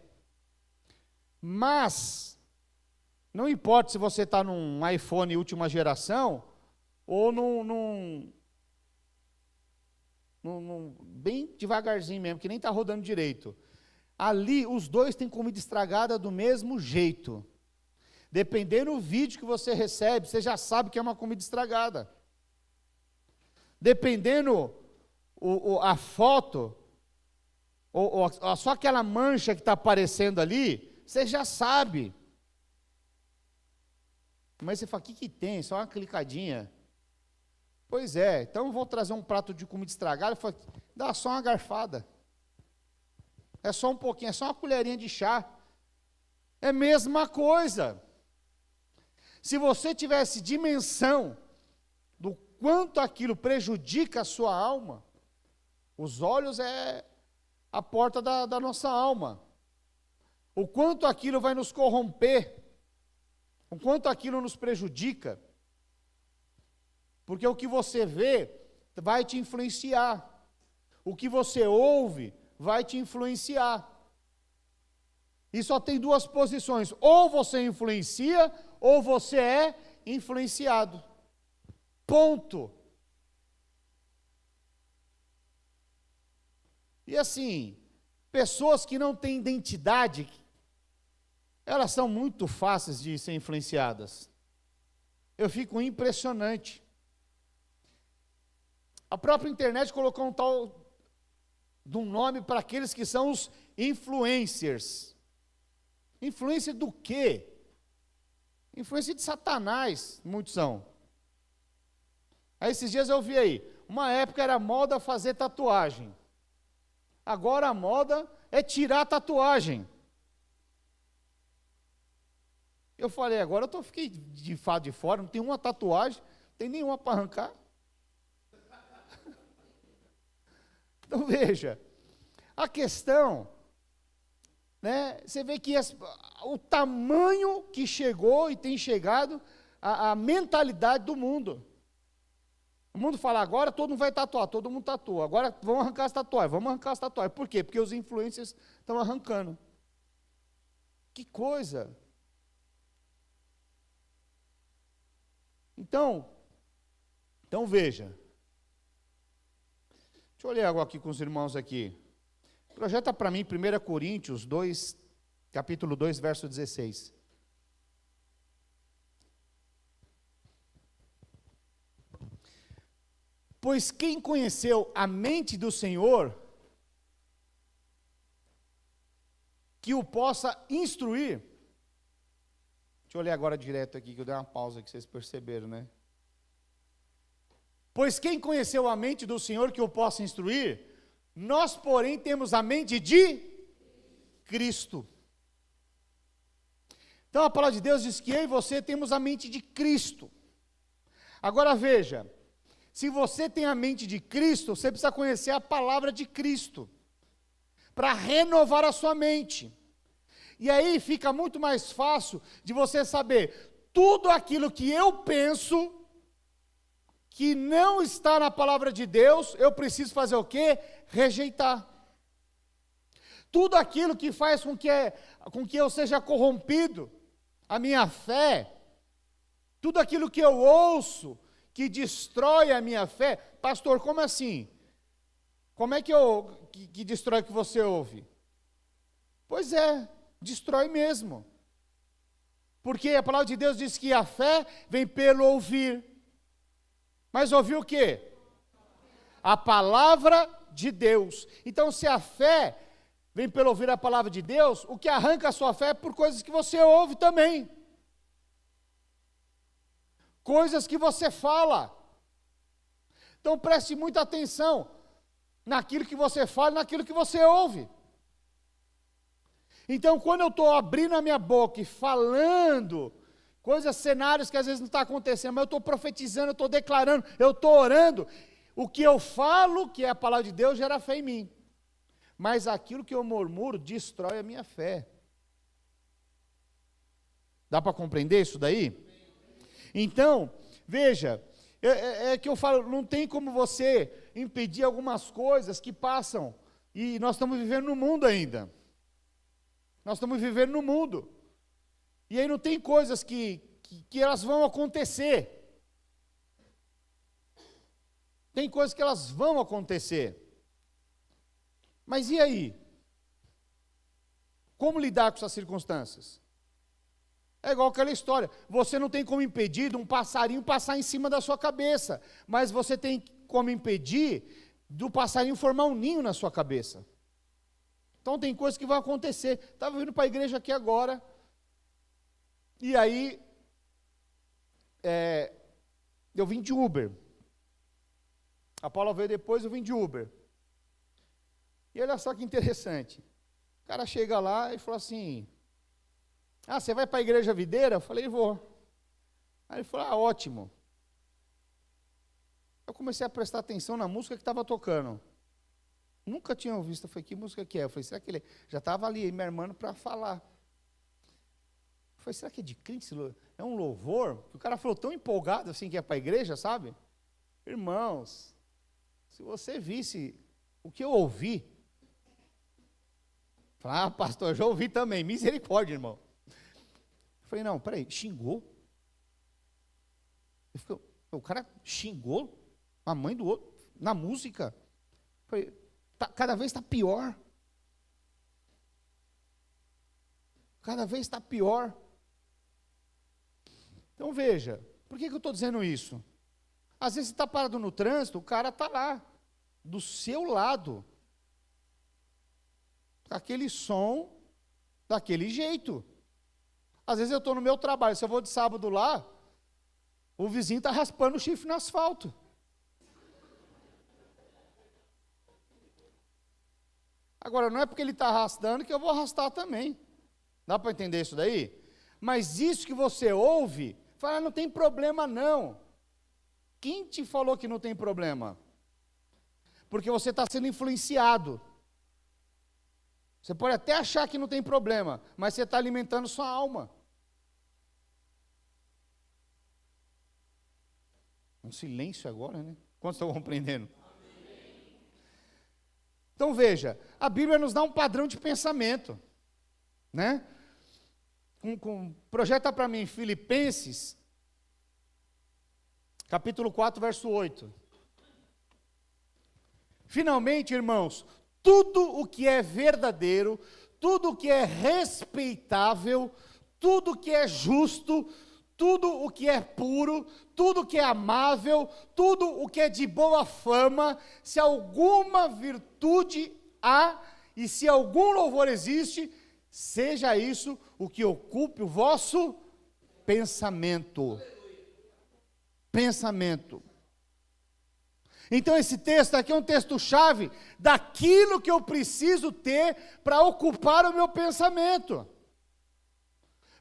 Mas, não importa se você está num iPhone última geração, ou bem devagarzinho mesmo, que nem está rodando direito. Ali, os dois têm comida estragada do mesmo jeito. Dependendo do vídeo que você recebe, você já sabe que é uma comida estragada. Dependendo a foto, ou só aquela mancha que está aparecendo ali, você já sabe. Mas você fala, o que tem? Só uma clicadinha. Pois é, então eu vou trazer um prato de comida estragada, dá só uma garfada. É só um pouquinho, é só uma colherinha de chá. É a mesma coisa. Se você tivesse dimensão do quanto aquilo prejudica a sua alma, os olhos é a porta da nossa alma. O quanto aquilo vai nos corromper, o quanto aquilo nos prejudica. Porque o que você vê vai te influenciar. O que você ouve vai te influenciar. E só tem duas posições: ou você influencia, ou você é influenciado. Ponto. E assim, pessoas que não têm identidade, elas são muito fáceis de ser influenciadas. Eu fico impressionante. A própria internet colocou um tal de um nome para aqueles que são os influencers. Influência do quê? Influência de Satanás, muitos são. Aí esses dias eu vi aí, uma época era moda fazer tatuagem. Agora a moda é tirar a tatuagem. Eu falei, agora fiquei de fato de fora, não tem uma tatuagem, não tem nenhuma para arrancar. Então veja, a questão, né, você vê que o tamanho que chegou e tem chegado a mentalidade do mundo. O mundo fala, agora todo mundo vai tatuar, todo mundo tatua, agora vamos arrancar as tatuagens, vamos arrancar as tatuagens. Por quê? Porque os influencers estão arrancando. Que coisa! Então veja. Deixa eu olhar agora aqui com os irmãos aqui. Projeta para mim 1 Coríntios 2, capítulo 2, verso 16. Pois quem conheceu a mente do Senhor, que o possa instruir. Deixa eu olhar agora direto aqui, que eu dei uma pausa que vocês perceberam, né? Pois quem conheceu a mente do Senhor que o possa instruir, nós, porém, temos a mente de Cristo. Então a palavra de Deus diz que eu e você temos a mente de Cristo. Agora veja, se você tem a mente de Cristo, você precisa conhecer a palavra de Cristo, para renovar a sua mente. E aí fica muito mais fácil de você saber tudo aquilo que eu penso, que não está na palavra de Deus, eu preciso fazer o quê? Rejeitar. Tudo aquilo que faz com que eu seja corrompido, a minha fé, tudo aquilo que eu ouço, que destrói a minha fé. Pastor, como assim? Como é que destrói o que você ouve? Pois é, destrói mesmo. Porque a palavra de Deus diz que a fé vem pelo ouvir. Mas ouvir o quê? A palavra de Deus. Então, se a fé vem pelo ouvir a palavra de Deus, o que arranca a sua fé é por coisas que você ouve também. Coisas que você fala. Então preste muita atenção naquilo que você fala, naquilo que você ouve. Então, quando eu estou abrindo a minha boca e falando coisas, cenários que às vezes não está acontecendo, mas eu estou profetizando, eu estou declarando, eu estou orando, o que eu falo, que é a palavra de Deus, gera fé em mim. Mas aquilo que eu murmuro destrói a minha fé. Dá para compreender isso daí? Então, veja, é que eu falo, não tem como você impedir algumas coisas que passam, e nós estamos vivendo no mundo ainda. Nós estamos vivendo no mundo. E aí não tem coisas que elas vão acontecer. Tem coisas que elas vão acontecer. Mas e aí? Como lidar com essas circunstâncias? É igual aquela história, você não tem como impedir de um passarinho passar em cima da sua cabeça, mas você tem como impedir do passarinho formar um ninho na sua cabeça. Então tem coisas que vão acontecer. Estava vindo para a igreja aqui agora, e aí eu vim de Uber. A Paula veio depois, eu vim de Uber. E olha só que interessante. O cara chega lá e falou assim: ah, você vai para a igreja videira? Eu falei, vou. Aí ele falou, ah, ótimo. Eu comecei a prestar atenção na música que estava tocando. Nunca tinha visto. Eu falei, que música que é? Eu falei, será que ele já estava ali, me armando para falar? Eu falei, será que é de crente? É um louvor? O cara falou tão empolgado assim que é para a igreja, sabe? Irmãos, se você visse o que eu ouvi, falei, ah, pastor, eu já ouvi também, misericórdia, irmão. Eu falei, não, peraí, xingou? O cara xingou a mãe do outro, na música. Eu falei, cada vez está pior. Cada vez está pior. Então veja, por que eu estou dizendo isso? Às vezes você está parado no trânsito, o cara está lá, do seu lado, com aquele som, daquele jeito. Às vezes eu estou no meu trabalho, se eu vou de sábado lá, o vizinho está raspando o chifre no asfalto. Agora, não é porque ele está arrastando que eu vou arrastar também. Dá para entender isso daí? Mas isso que você ouve, fala, não tem problema não. Quem te falou que não tem problema? Porque você está sendo influenciado. Você pode até achar que não tem problema, mas você está alimentando sua alma. Um silêncio agora, né? Quantos estão compreendendo? Então veja, a Bíblia nos dá um padrão de pensamento, né? Projeta para mim Filipenses, capítulo 4, verso 8. Finalmente, irmãos, tudo o que é verdadeiro, tudo o que é respeitável, tudo o que é justo, tudo o que é puro, tudo o que é amável, tudo o que é de boa fama, se alguma virtude há e se algum louvor existe, seja isso o que ocupe o vosso pensamento. Pensamento. Então esse texto aqui é um texto-chave daquilo que eu preciso ter para ocupar o meu pensamento.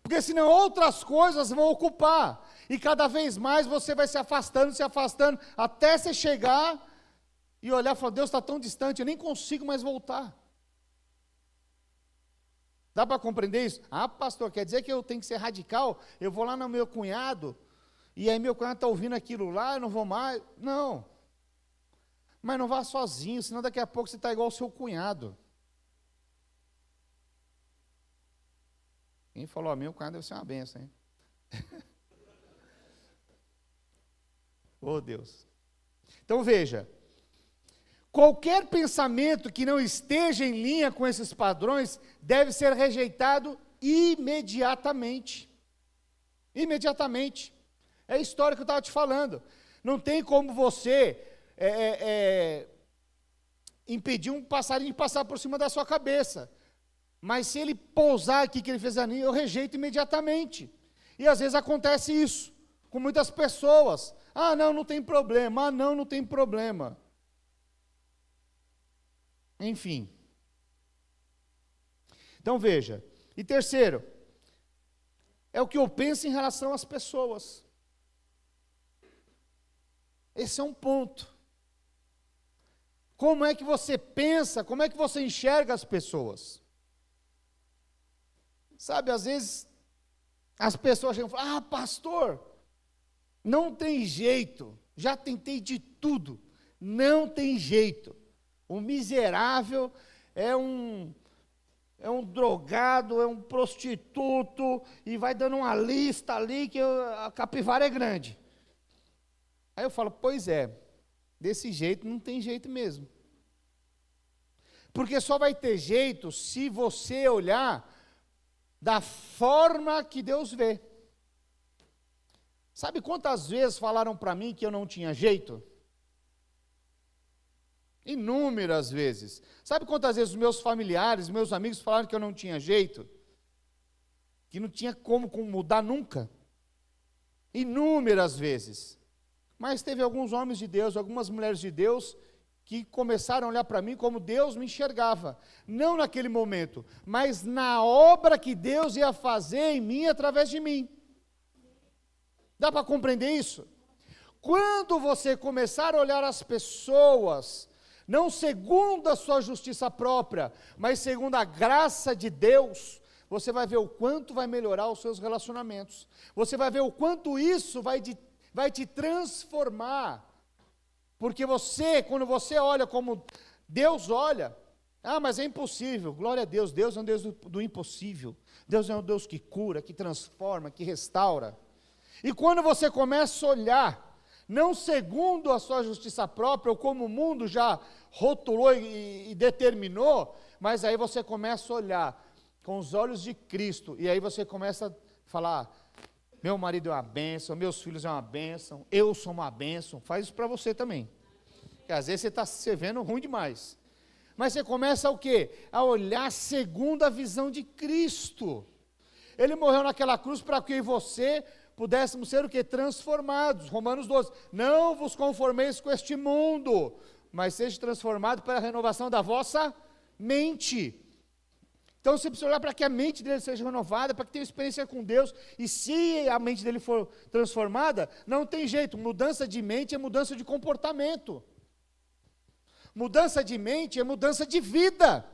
Porque senão outras coisas vão ocupar. E cada vez mais você vai se afastando, até você chegar e olhar e falar, Deus está tão distante, eu nem consigo mais voltar. Dá para compreender isso? Ah, pastor, quer dizer que eu tenho que ser radical? Eu vou lá no meu cunhado, e aí meu cunhado está ouvindo aquilo lá, eu não vou mais. Não. Mas não vá sozinho, senão daqui a pouco você está igual ao seu cunhado. Quem falou a mim, o cunhado deve ser uma benção, hein? Oh, Deus. Então veja, qualquer pensamento que não esteja em linha com esses padrões deve ser rejeitado imediatamente. Imediatamente. É a história que eu estava te falando. Não tem como você impedir um passarinho de passar por cima da sua cabeça. Mas se ele pousar aqui, que ele fez a ninho, eu rejeito imediatamente. E às vezes acontece isso com muitas pessoas. Ah, não, não tem problema. Ah, não, não tem problema. Enfim. Então veja. E terceiro, é o que eu penso em relação às pessoas. Esse é um ponto. Como é que você pensa, como é que você enxerga as pessoas? Sabe, às vezes, as pessoas chegam e falam, pastor, não tem jeito, já tentei de tudo, não tem jeito. O miserável é um drogado, é um prostituto, e vai dando uma lista ali que a capivara é grande. Aí eu falo, pois é, desse jeito não tem jeito mesmo. Porque só vai ter jeito se você olhar da forma que Deus vê. Sabe quantas vezes falaram para mim que eu não tinha jeito? Inúmeras vezes. Sabe quantas vezes os meus familiares, meus amigos falaram que eu não tinha jeito? Que não tinha como mudar nunca? Inúmeras vezes. Mas teve alguns homens de Deus, algumas mulheres de Deus, que começaram a olhar para mim como Deus me enxergava. Não naquele momento, mas na obra que Deus ia fazer em mim, através de mim. Dá para compreender isso? Quando você começar a olhar as pessoas, não segundo a sua justiça própria, mas segundo a graça de Deus, você vai ver o quanto vai melhorar os seus relacionamentos. Você vai ver o quanto isso vai te transformar. Porque você, quando você olha como Deus olha, mas é impossível. Glória a Deus, Deus é um Deus do impossível. Deus é um Deus que cura, que transforma, que restaura. E quando você começa a olhar, não segundo a sua justiça própria, ou como o mundo já rotulou e determinou, mas aí você começa a olhar com os olhos de Cristo, e aí você começa a falar, meu marido é uma bênção, meus filhos é uma bênção, eu sou uma bênção. Faz isso para você também, porque às vezes você está se vendo ruim demais, mas você começa o quê? A olhar segundo a visão de Cristo. Ele morreu naquela cruz para que eu e você pudéssemos ser o quê? Transformados. Romanos 12, não vos conformeis com este mundo, mas seja transformado pela renovação da vossa mente. Então você precisa olhar para que a mente dele seja renovada, para que tenha experiência com Deus, e se a mente dele for transformada, não tem jeito, mudança de mente é mudança de comportamento. Mudança de mente é mudança de vida.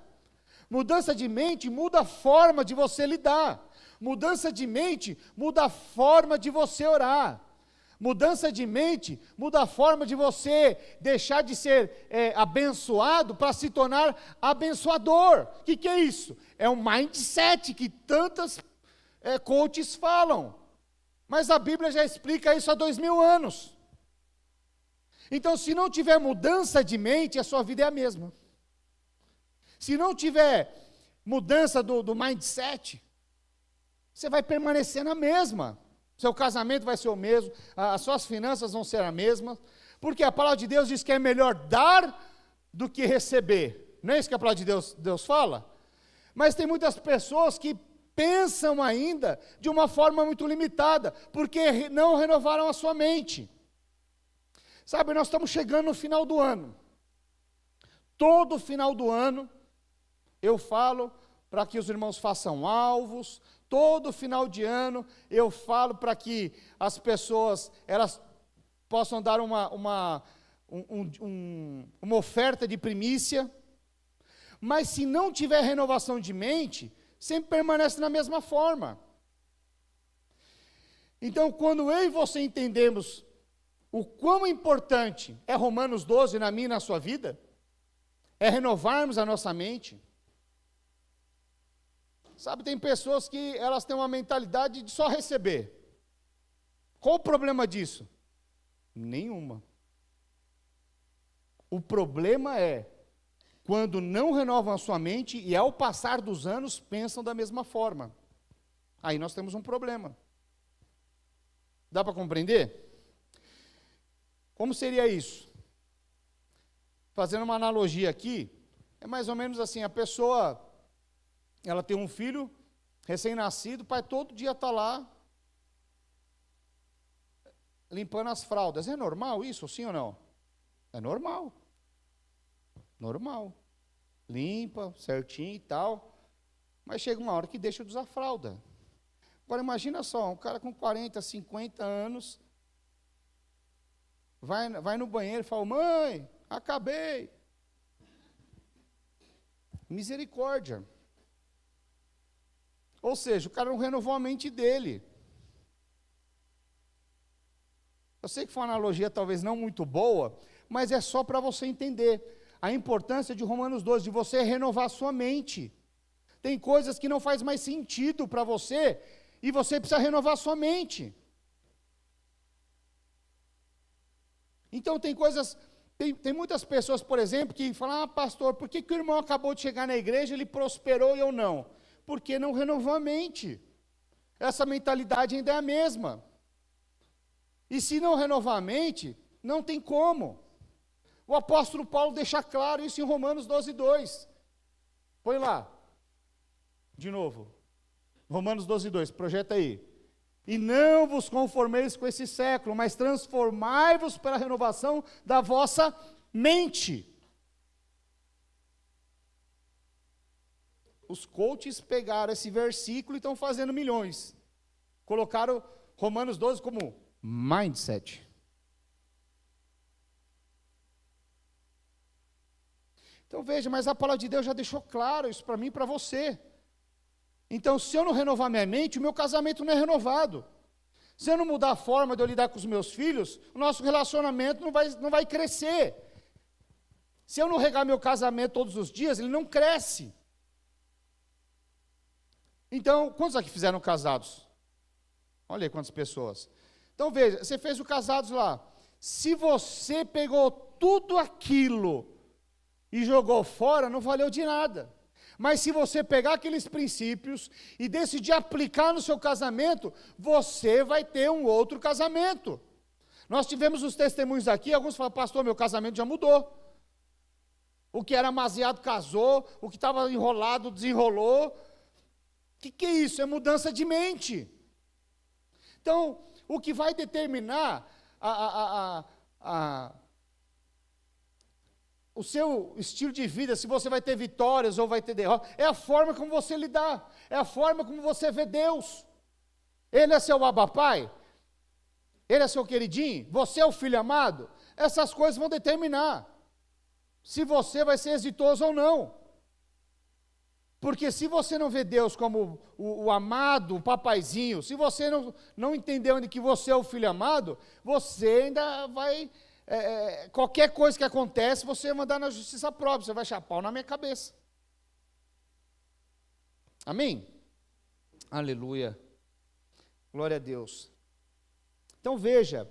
Mudança de mente muda a forma de você lidar. Mudança de mente muda a forma de você orar. Mudança de mente muda a forma de você deixar de ser abençoado para se tornar abençoador. O que é isso? É um mindset que tantas coaches falam. Mas a Bíblia já explica isso há 2000 anos. Então, se não tiver mudança de mente, a sua vida é a mesma. Se não tiver mudança do mindset, você vai permanecer na mesma. Seu casamento vai ser o mesmo, as suas finanças vão ser a mesma, porque a palavra de Deus diz que é melhor dar do que receber. Não é isso que a palavra de Deus fala? Mas tem muitas pessoas que pensam ainda de uma forma muito limitada, porque não renovaram a sua mente. Sabe, nós estamos chegando no final do ano. Todo final do ano, eu falo para que os irmãos façam alvos. Todo final de ano eu falo para que as pessoas elas possam dar uma oferta de primícia, mas se não tiver renovação de mente, sempre permanece na mesma forma. Então, quando eu e você entendemos o quão importante é Romanos 12 na minha e na sua vida, é renovarmos a nossa mente. Sabe, tem pessoas que elas têm uma mentalidade de só receber. Qual o problema disso? Nenhuma. O problema é quando não renovam a sua mente e ao passar dos anos pensam da mesma forma. Aí nós temos um problema. Dá para compreender? Como seria isso? Fazendo uma analogia aqui, é mais ou menos assim, a pessoa, ela tem um filho recém-nascido, o pai todo dia está lá limpando as fraldas. É normal isso, sim ou não? É normal. Normal. Limpa, certinho e tal. Mas chega uma hora que deixa de usar fralda. Agora imagina só, um cara com 40, 50 anos, vai no banheiro e fala, mãe, acabei. Misericórdia. Ou seja, o cara não renovou a mente dele. Eu sei que foi uma analogia talvez não muito boa, mas é só para você entender a importância de Romanos 12, de você renovar a sua mente. Tem coisas que não faz mais sentido para você, e você precisa renovar a sua mente. Então tem coisas, tem muitas pessoas, por exemplo, que falam, pastor, por que o irmão acabou de chegar na igreja, ele prosperou e eu não? Porque não renovou a mente. Essa mentalidade ainda é a mesma. E se não renovar a mente, não tem como. O apóstolo Paulo deixa claro isso em Romanos 12:2. Põe lá. De novo. Romanos 12:2, projeta aí. E não vos conformeis com esse século, mas transformai-vos pela renovação da vossa mente. Os coaches pegaram esse versículo e estão fazendo milhões. Colocaram Romanos 12 como mindset. Então veja, mas a palavra de Deus já deixou claro isso para mim e para você. Então, se eu não renovar minha mente, o meu casamento não é renovado. Se eu não mudar a forma de eu lidar com os meus filhos, o nosso relacionamento não vai crescer. Se eu não regar meu casamento todos os dias, ele não cresce. Então, quantos aqui fizeram casados? Olha aí quantas pessoas. Então veja, você fez o casados lá. Se você pegou tudo aquilo e jogou fora, não valeu de nada. Mas se você pegar aqueles princípios e decidir aplicar no seu casamento, você vai ter um outro casamento. Nós tivemos os testemunhos aqui, alguns falam, pastor, meu casamento já mudou. O que era amaziado casou, o que estava enrolado desenrolou. O que é isso? É mudança de mente. Então, o que vai determinar o seu estilo de vida, se você vai ter vitórias ou vai ter derrotas, é a forma como você lidar, é a forma como você vê Deus. Ele é seu abapai? Ele é seu queridinho? Você é o filho amado? Essas coisas vão determinar se você vai ser exitoso ou não. Porque se você não vê Deus como o amado, o papaizinho, se você não entender onde que você é o filho amado, você ainda vai... qualquer coisa que acontece, você vai mandar na justiça própria, você vai achar pau na minha cabeça. Amém? Aleluia. Glória a Deus. Então veja,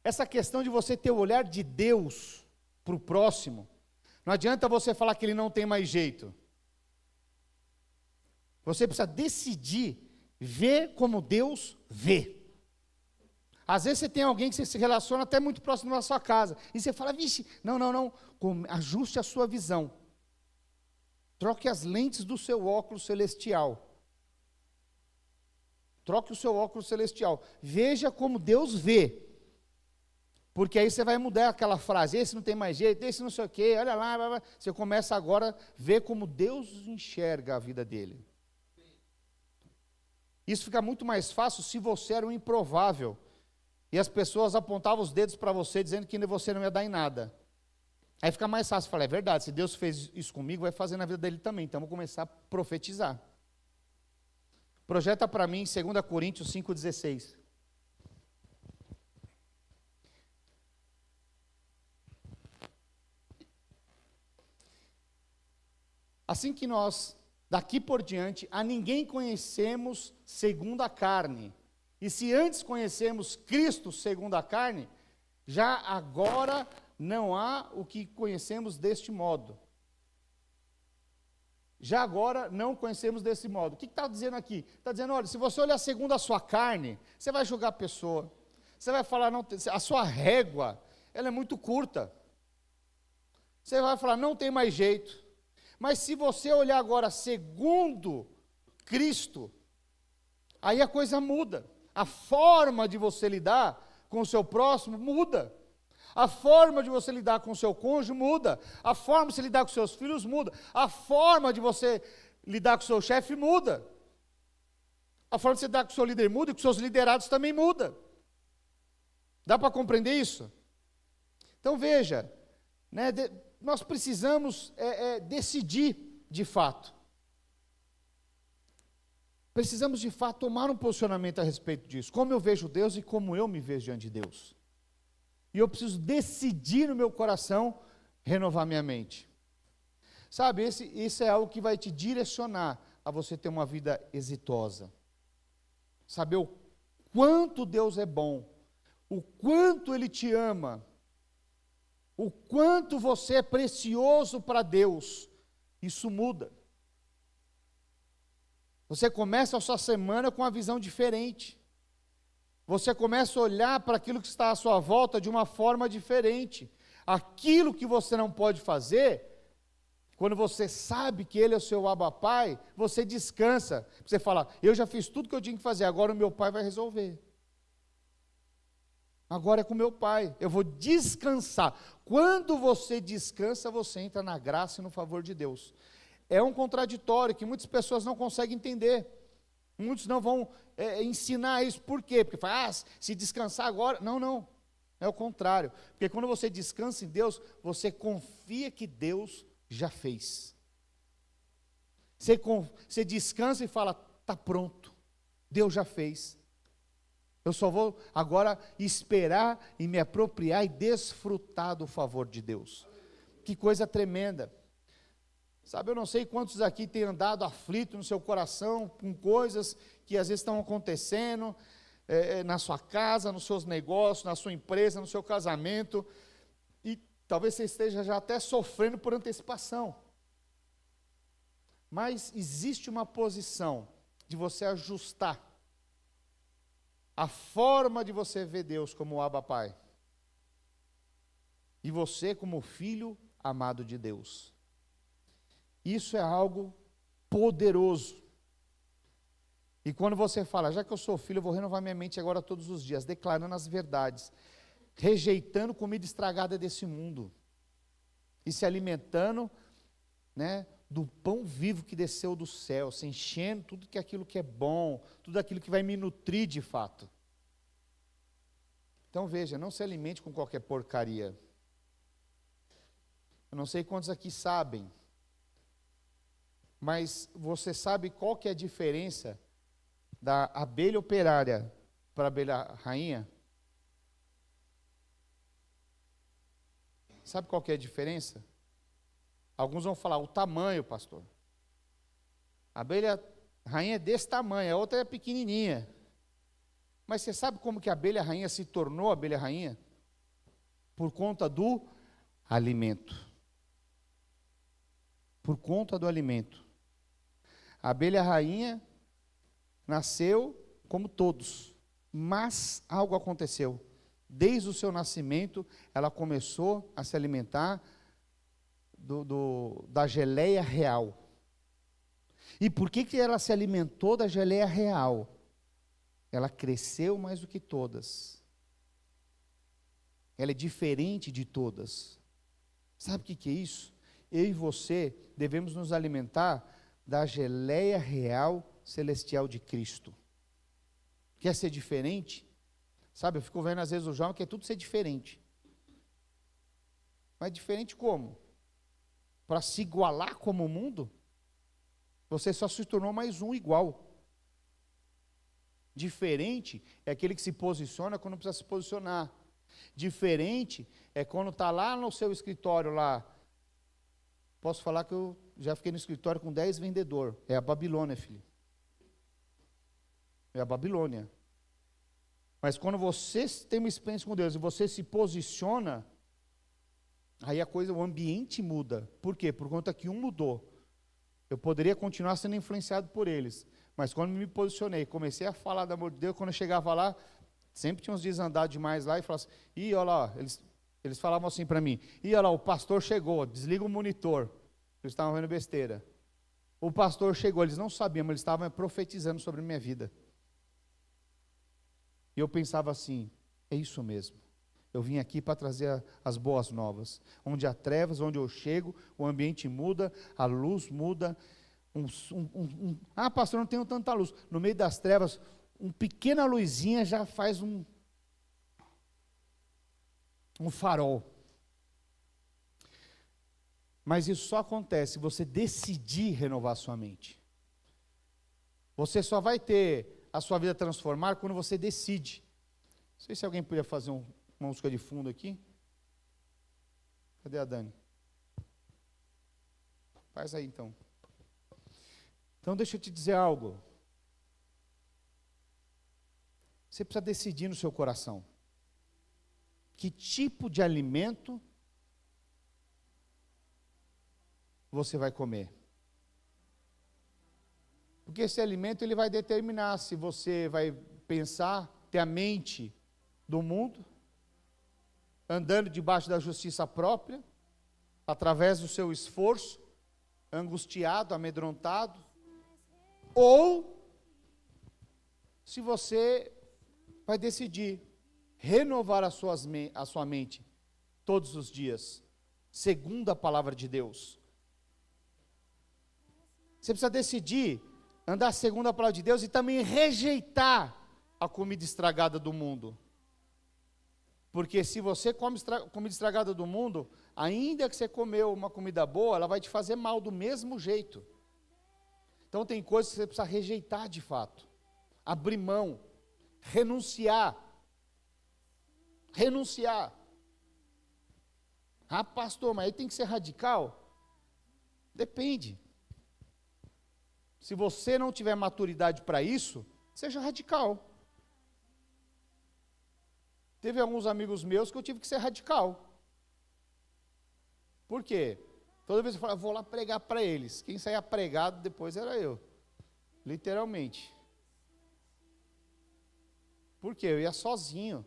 essa questão de você ter o olhar de Deus para o próximo, não adianta você falar que ele não tem mais jeito. Você precisa decidir ver como Deus vê. Às vezes você tem alguém que você se relaciona até muito próximo da sua casa, e você fala, vixe, não, ajuste a sua visão. Troque as lentes do seu óculos celestial. Troque o seu óculos celestial. Veja como Deus vê. Porque aí você vai mudar aquela frase, esse não tem mais jeito, esse não sei o quê, olha lá. Você começa agora a ver como Deus enxerga a vida dele. Isso fica muito mais fácil se você era um improvável. E as pessoas apontavam os dedos para você, dizendo que você não ia dar em nada. Aí fica mais fácil falar, é verdade, se Deus fez isso comigo, vai fazer na vida dele também. Então, vou começar a profetizar. Projeta para mim, 2 Coríntios 5,16. Assim que nós, daqui por diante, a ninguém conhecemos segundo a carne. E se antes conhecemos Cristo segundo a carne, já agora não há o que conhecemos deste modo. Já agora não conhecemos desse modo. O que está dizendo aqui? Está dizendo, olha, se você olhar segundo a sua carne, você vai julgar a pessoa. Você vai falar, não, a sua régua, ela é muito curta. Você vai falar, não tem mais jeito. Mas se você olhar agora segundo Cristo, aí a coisa muda. A forma de você lidar com o seu próximo muda. A forma de você lidar com o seu cônjuge muda. A forma de você lidar com seus filhos muda. A forma de você lidar com o seu chefe muda. A forma de você lidar com o seu líder muda e com os seus liderados também muda. Dá para compreender isso? Então veja, né, nós precisamos decidir de fato. Precisamos de fato tomar um posicionamento a respeito disso. Como eu vejo Deus e como eu me vejo diante de Deus. E eu preciso decidir no meu coração renovar minha mente. Sabe, isso é algo que vai te direcionar a você ter uma vida exitosa. Saber o quanto Deus é bom, o quanto Ele te ama, o quanto você é precioso para Deus. Isso muda. Você começa a sua semana com uma visão diferente. Você começa a olhar para aquilo que está à sua volta de uma forma diferente. Aquilo que você não pode fazer, quando você sabe que Ele é o seu Abba Pai, você descansa. Você fala, eu já fiz tudo que eu tinha que fazer, agora o meu Pai vai resolver. Agora é com o meu Pai, eu vou descansar. Quando você descansa, você entra na graça e no favor de Deus. É um contraditório que muitas pessoas não conseguem entender. Muitos não vão ensinar isso. Por quê? Porque fala, se descansar agora. Não. É o contrário. Porque quando você descansa em Deus, você confia que Deus já fez. Você descansa e fala, está pronto. Deus já fez. Eu só vou agora esperar e me apropriar e desfrutar do favor de Deus. Que coisa tremenda. Sabe, eu não sei quantos aqui têm andado aflito no seu coração com coisas que às vezes estão acontecendo na sua casa, nos seus negócios, na sua empresa, no seu casamento, e talvez você esteja já até sofrendo por antecipação. Mas existe uma posição de você ajustar a forma de você ver Deus como o Abba Pai, e você como filho amado de Deus. Isso é algo poderoso. E quando você fala, já que eu sou filho, eu vou renovar minha mente agora todos os dias, declarando as verdades, rejeitando comida estragada desse mundo, e se alimentando, né, do pão vivo que desceu do céu, se enchendo tudo aquilo que é bom, tudo aquilo que vai me nutrir de fato. Então veja, não se alimente com qualquer porcaria. Eu não sei quantos aqui sabem, mas você sabe qual que é a diferença da abelha operária para a abelha rainha? Sabe qual que é a diferença? Alguns vão falar, o tamanho, pastor. A abelha rainha é desse tamanho, a outra é pequenininha. Mas você sabe como que a abelha rainha se tornou abelha rainha? Por conta do alimento. Por conta do alimento. A abelha rainha nasceu como todos, mas algo aconteceu. Desde o seu nascimento, ela começou a se alimentar da geleia real. E por que ela se alimentou da geleia real? Ela cresceu mais do que todas. Ela é diferente de todas. Sabe o que é isso? Eu e você devemos nos alimentar da geleia real celestial de Cristo. Quer ser diferente? Sabe, eu fico vendo às vezes o jovem quer tudo ser diferente. Mas diferente como? Para se igualar como o mundo? Você só se tornou mais um igual. Diferente é aquele que se posiciona quando não precisa se posicionar. Diferente é quando está lá no seu escritório lá. Posso falar que eu já fiquei no escritório com 10 vendedores. É a Babilônia, filho. É a Babilônia. Mas quando você tem uma experiência com Deus e você se posiciona, aí a coisa, o ambiente muda. Por quê? Por conta que um mudou. Eu poderia continuar sendo influenciado por eles. Mas quando me posicionei, comecei a falar do amor de Deus, quando eu chegava lá, sempre tinha uns desandados demais lá e falavam assim, ih, olha lá, eles falavam assim para mim, ih, olha lá, o pastor chegou, desliga o monitor. Eles estavam vendo besteira. O pastor chegou, eles não sabiam, mas eles estavam profetizando sobre a minha vida. E eu pensava assim, É isso mesmo. Eu vim aqui para trazer as boas novas. Onde há trevas, onde eu chego, o ambiente muda, a luz muda. Pastor, não tenho tanta luz. No meio das trevas, uma pequena luzinha já faz um farol. Mas isso só acontece se você decidir renovar sua mente. Você só vai ter a sua vida transformada quando você decide. Não sei se alguém podia fazer uma música de fundo aqui. Cadê a Dani? Faz aí então. Então deixa eu te dizer algo. Você precisa decidir no seu coração. Que tipo de alimento você vai comer? Porque esse alimento ele vai determinar se você vai pensar, ter a mente do mundo, andando debaixo da justiça própria, através do seu esforço, angustiado, amedrontado, ou se você vai decidir renovar a sua mente todos os dias, segundo a palavra de Deus. Você precisa decidir andar segundo a palavra de Deus e também rejeitar a comida estragada do mundo. Porque se você come comida estragada do mundo, ainda que você comeu uma comida boa, ela vai te fazer mal do mesmo jeito. Então tem coisas que você precisa rejeitar de fato. Abrir mão, renunciar. Ah, pastor, mas aí tem que ser radical? Depende. Se você não tiver maturidade para isso, seja radical. Teve alguns amigos meus que eu tive que ser radical. Por quê? Toda vez que eu falava, vou lá pregar para eles. Quem saía pregado depois era eu. Literalmente. Por quê? Eu ia sozinho.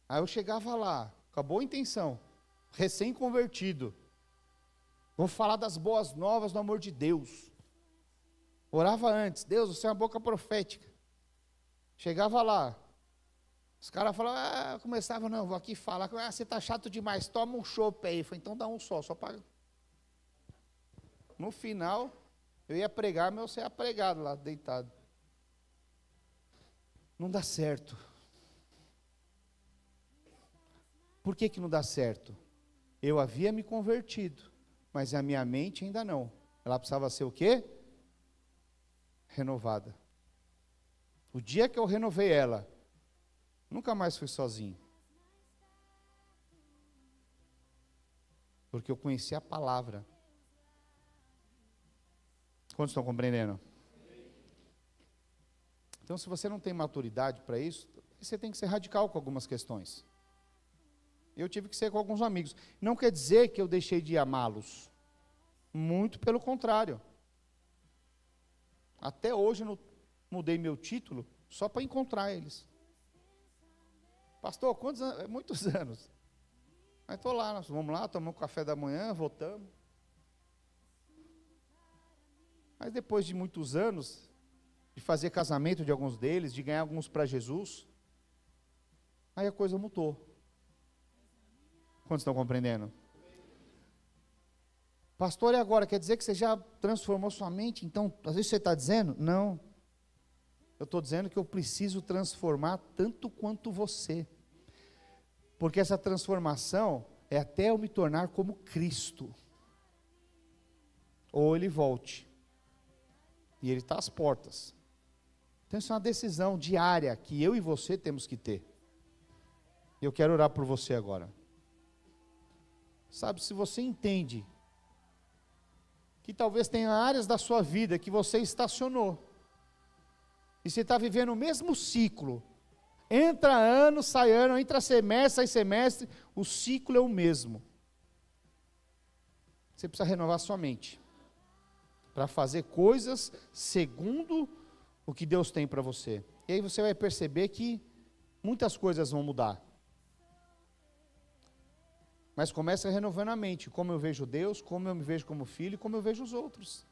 Aí eu chegava lá, com a boa intenção, recém-convertido. Vou falar das boas novas do amor de Deus. Orava antes, Deus, você é uma boca profética. Chegava lá, os caras falavam, começavam, não, vou aqui falar, você está chato demais, toma um chopp aí. Eu falei, então dá um só para... No final, eu ia pregar, mas você ia pregado lá, deitado. Não dá certo. Por que não dá certo? Eu havia me convertido, mas a minha mente ainda não. Ela precisava ser o quê? Renovada. O dia que eu renovei ela, nunca mais fui sozinho. Porque eu conheci a palavra. Quantos estão compreendendo? Então, se você não tem maturidade para isso, você tem que ser radical com algumas questões. Eu tive que ser com alguns amigos. Não quer dizer que eu deixei de amá-los. Muito pelo contrário. Até hoje eu mudei meu título só para encontrar eles. Pastor, quantos anos? Muitos anos. Mas estou lá, nós vamos lá, tomamos um café da manhã, voltamos. Mas depois de muitos anos, de fazer casamento de alguns deles, de ganhar alguns para Jesus, aí a coisa mudou. Quantos estão compreendendo? Pastor, e agora? Quer dizer que você já transformou sua mente? Então, às vezes você está dizendo? Não. Eu estou dizendo que eu preciso transformar tanto quanto você. Porque essa transformação é até eu me tornar como Cristo. Ou Ele volte. E Ele está às portas. Então isso é uma decisão diária que eu e você temos que ter. E eu quero orar por você agora. Sabe, se você entende que talvez tenha áreas da sua vida que você estacionou, e você está vivendo o mesmo ciclo, entra ano, sai ano, entra semestre, sai semestre, o ciclo é o mesmo. Você precisa renovar sua mente, para fazer coisas segundo o que Deus tem para você. E aí você vai perceber que muitas coisas vão mudar. Mas começa renovando a mente, como eu vejo Deus, como eu me vejo como filho, como eu vejo os outros.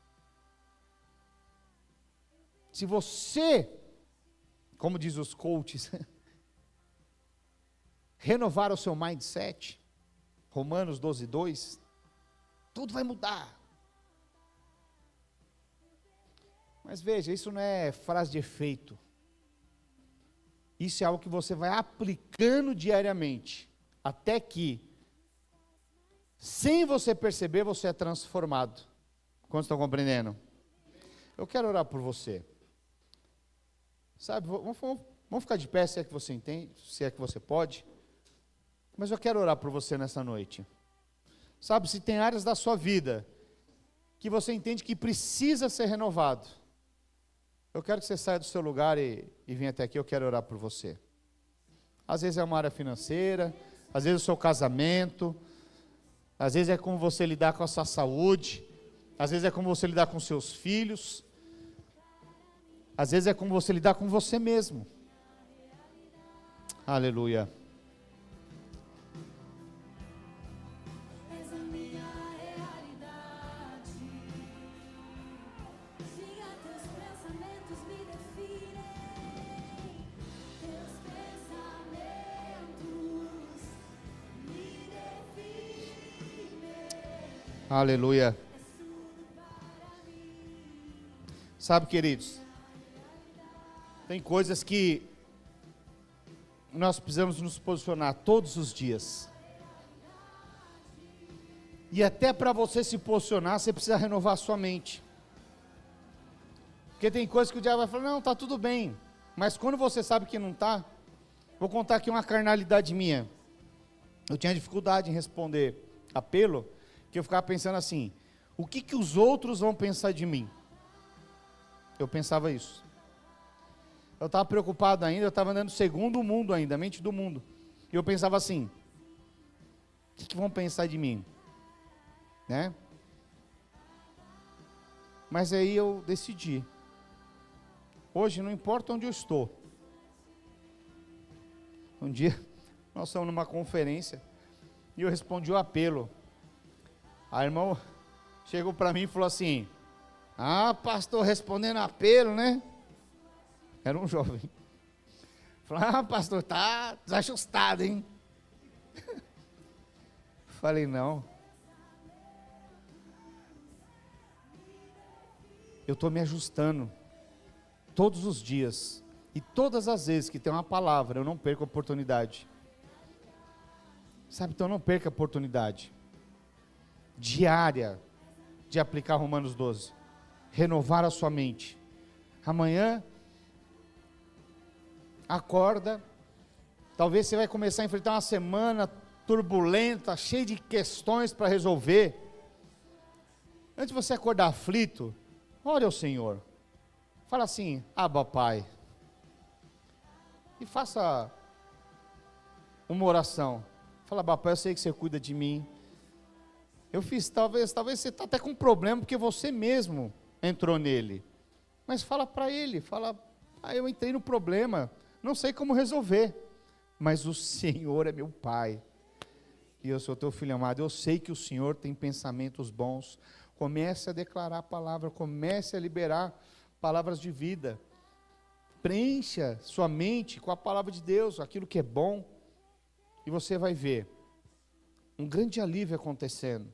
Se você como diz os coaches, renovar o seu mindset, Romanos 12:2, tudo vai mudar. Mas veja, isso não é frase de efeito, isso é algo que você vai aplicando diariamente, até que, sem você perceber, você é transformado. Quantos estão compreendendo? Eu quero orar por você. Sabe, vamos ficar de pé, se é que você entende, se é que você pode. Mas eu quero orar por você nessa noite. Sabe, se tem áreas da sua vida que você entende que precisa ser renovado, eu quero que você saia do seu lugar e venha até aqui, eu quero orar por você. Às vezes é uma área financeira, às vezes é o seu casamento, às vezes é como você lidar com a sua saúde, às vezes é como você lidar com seus filhos, às vezes é como você lidar com você mesmo. Aleluia. Aleluia. Sabe, queridos, tem coisas que nós precisamos nos posicionar todos os dias. E até para você se posicionar, você precisa renovar a sua mente. Porque tem coisas que o diabo vai falar, não, está tudo bem. Mas quando você sabe que não está, vou contar aqui uma carnalidade minha. Eu tinha dificuldade em responder apelo, que eu ficava pensando assim, o que os outros vão pensar de mim? Eu pensava isso. Eu estava preocupado ainda, eu estava andando segundo o mundo ainda, a mente do mundo. E eu pensava assim, o que vão pensar de mim? Né? Mas aí eu decidi. Hoje não importa onde eu estou. Um dia, nós estamos numa conferência, e eu respondi o apelo. A irmã chegou para mim e falou assim, pastor, respondendo apelo, né? Era um jovem. Falou, pastor, tá desajustado, hein? Falei, não. Eu estou me ajustando todos os dias. E todas as vezes que tem uma palavra, eu não perco a oportunidade. Sabe, então não perca a oportunidade diária de aplicar Romanos 12. Renovar a sua mente. Amanhã, acorda. Talvez você vai começar a enfrentar uma semana turbulenta, cheia de questões para resolver. Antes de você acordar aflito, ore ao Senhor. Fala assim, Abba Pai. E faça uma oração. Fala, Abba Pai, eu sei que você cuida de mim. Eu fiz, talvez você está até com um problema, porque você mesmo entrou nele. Mas fala para ele, fala, eu entrei no problema, não sei como resolver. Mas o Senhor é meu Pai. E eu sou teu filho amado, eu sei que o Senhor tem pensamentos bons. Comece a declarar a palavra, comece a liberar palavras de vida. Preencha sua mente com a palavra de Deus, aquilo que é bom. E você vai ver um grande alívio acontecendo.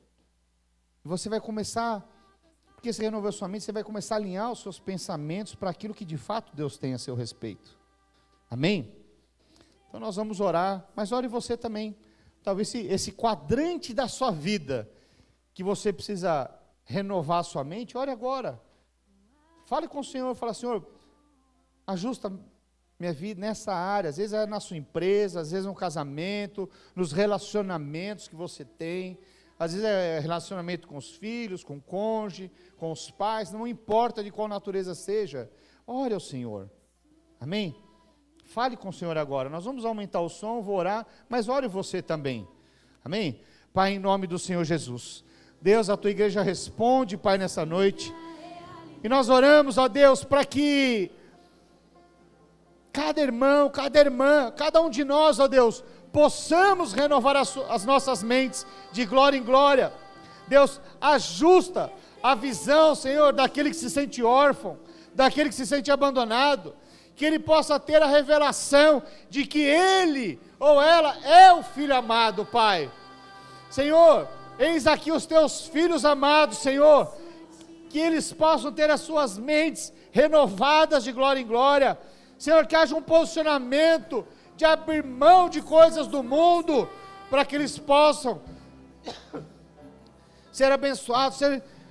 E você vai começar, porque você renovou sua mente, você vai começar a alinhar os seus pensamentos para aquilo que de fato Deus tem a seu respeito. Amém? Então nós vamos orar, mas ore você também. Talvez esse quadrante da sua vida, que você precisa renovar a sua mente, ore agora. Fale com o Senhor, fala, Senhor, ajusta minha vida nessa área, às vezes é na sua empresa, às vezes no casamento, nos relacionamentos que você tem, às vezes é relacionamento com os filhos, com o cônjuge, com os pais, não importa de qual natureza seja, ore ao Senhor, amém? Fale com o Senhor agora, nós vamos aumentar o som, vou orar, mas ore você também, amém? Pai, em nome do Senhor Jesus, Deus, a tua igreja responde, Pai, nessa noite, e nós oramos, ó Deus, para que cada irmão, cada irmã, cada um de nós, ó Deus, possamos renovar as nossas mentes de glória em glória. Deus, ajusta a visão, Senhor, daquele que se sente órfão, daquele que se sente abandonado, que ele possa ter a revelação de que ele ou ela é o filho amado, Pai. Senhor, eis aqui os teus filhos amados, Senhor, que eles possam ter as suas mentes renovadas de glória em glória. Senhor, que haja um posicionamento de abrir mão de coisas do mundo, para que eles possam ser abençoados,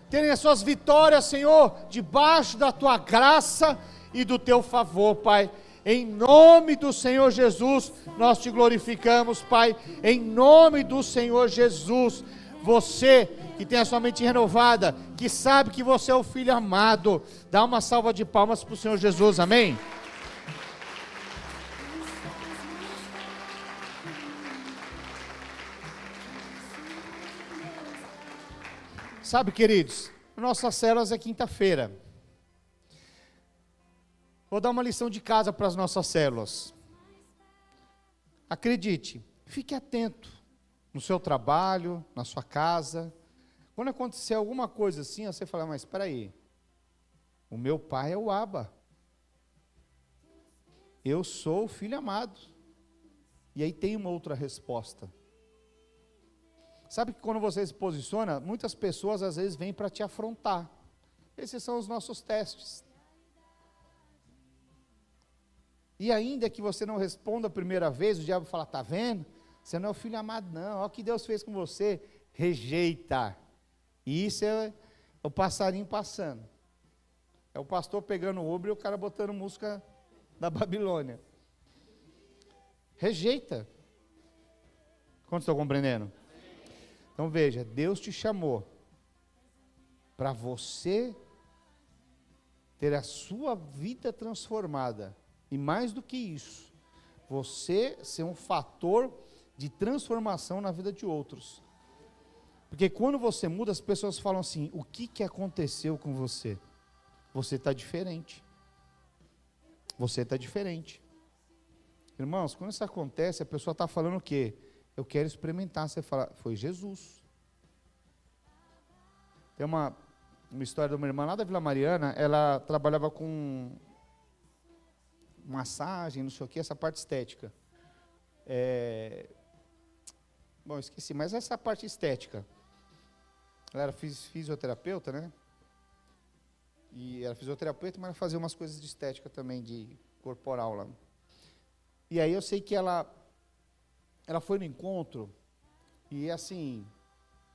terem as suas vitórias, Senhor, debaixo da tua graça e do teu favor, Pai. Em nome do Senhor Jesus, nós te glorificamos, Pai. Em nome do Senhor Jesus, você que tem a sua mente renovada, que sabe que você é o filho amado, dá uma salva de palmas para o Senhor Jesus, amém? Sabe, queridos, nossas células é quinta-feira. Vou dar uma lição de casa para as nossas células. Acredite, fique atento no seu trabalho, na sua casa. Quando acontecer alguma coisa assim, você fala, mas espera aí, o meu pai é o Abba. Eu sou o filho amado. E aí tem uma outra resposta. Sabe que quando você se posiciona, muitas pessoas às vezes vêm para te afrontar. Esses são os nossos testes. E ainda que você não responda a primeira vez, o diabo fala, está vendo? Você não é o filho amado não, olha o que Deus fez com você. Rejeita. E isso é o passarinho passando. É o pastor pegando o Uber e o cara botando música da Babilônia. Rejeita. Quantos estão compreendendo? Então veja, Deus te chamou para você ter a sua vida transformada. E mais do que isso, você ser um fator de transformação na vida de outros. Porque quando você muda, as pessoas falam assim, o que aconteceu com você? Você está diferente. Você está diferente. Irmãos, quando isso acontece, a pessoa está falando o quê? Eu quero experimentar. Você fala, foi Jesus. Tem uma história de uma irmã lá da Vila Mariana, ela trabalhava com massagem, não sei o que, essa parte estética. Bom, esqueci, mas essa parte estética. Ela era fisioterapeuta, né? E era fisioterapeuta, mas ela fazia umas coisas de estética também, de corporal lá. E aí eu sei que ela foi no encontro e assim,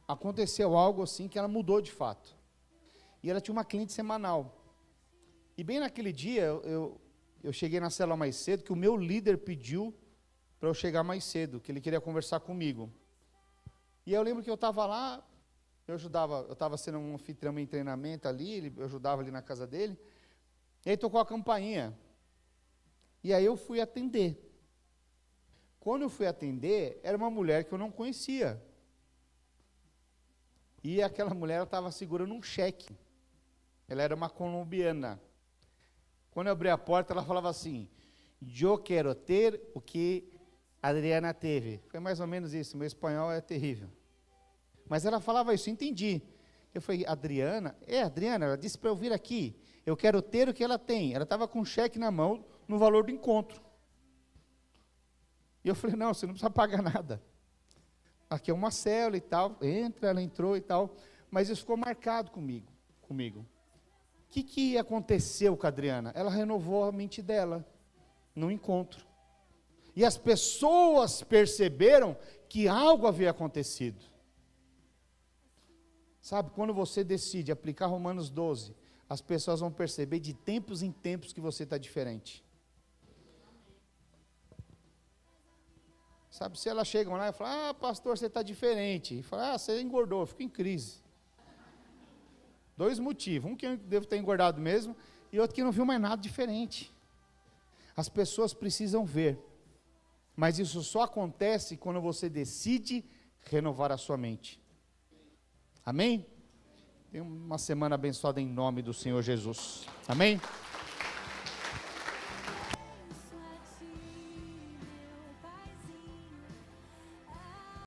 aconteceu algo assim que ela mudou de fato. E ela tinha uma cliente semanal. E bem naquele dia, eu cheguei na célula mais cedo, que o meu líder pediu para eu chegar mais cedo, que ele queria conversar comigo. E eu lembro que eu estava lá, eu estava sendo um anfitrião em treinamento ali, eu ajudava ali na casa dele, e aí tocou a campainha. E aí eu fui atender. Quando eu fui atender, era uma mulher que eu não conhecia. E aquela mulher estava segurando um cheque. Ela era uma colombiana. Quando eu abri a porta, ela falava assim, eu quero ter o que Adriana teve. Foi mais ou menos isso, meu espanhol é terrível. Mas ela falava isso, entendi. Eu falei, Adriana, ela disse para eu vir aqui, eu quero ter o que ela tem. Ela estava com um cheque na mão, no valor do encontro. E eu falei, não, você não precisa pagar nada. Aqui é uma célula e tal, ela entrou e tal, mas isso ficou marcado comigo. O que aconteceu com a Adriana? Ela renovou a mente dela, no encontro. E as pessoas perceberam que algo havia acontecido. Sabe, quando você decide aplicar Romanos 12, as pessoas vão perceber de tempos em tempos que você está diferente. Sabe, se elas chegam lá e falam, pastor, você está diferente. E fala, você engordou, eu fico em crise. 2 motivos, um que eu devo ter engordado mesmo, e outro que não viu mais nada diferente. As pessoas precisam ver, mas isso só acontece quando você decide renovar a sua mente. Amém? Tenha uma semana abençoada em nome do Senhor Jesus. Amém?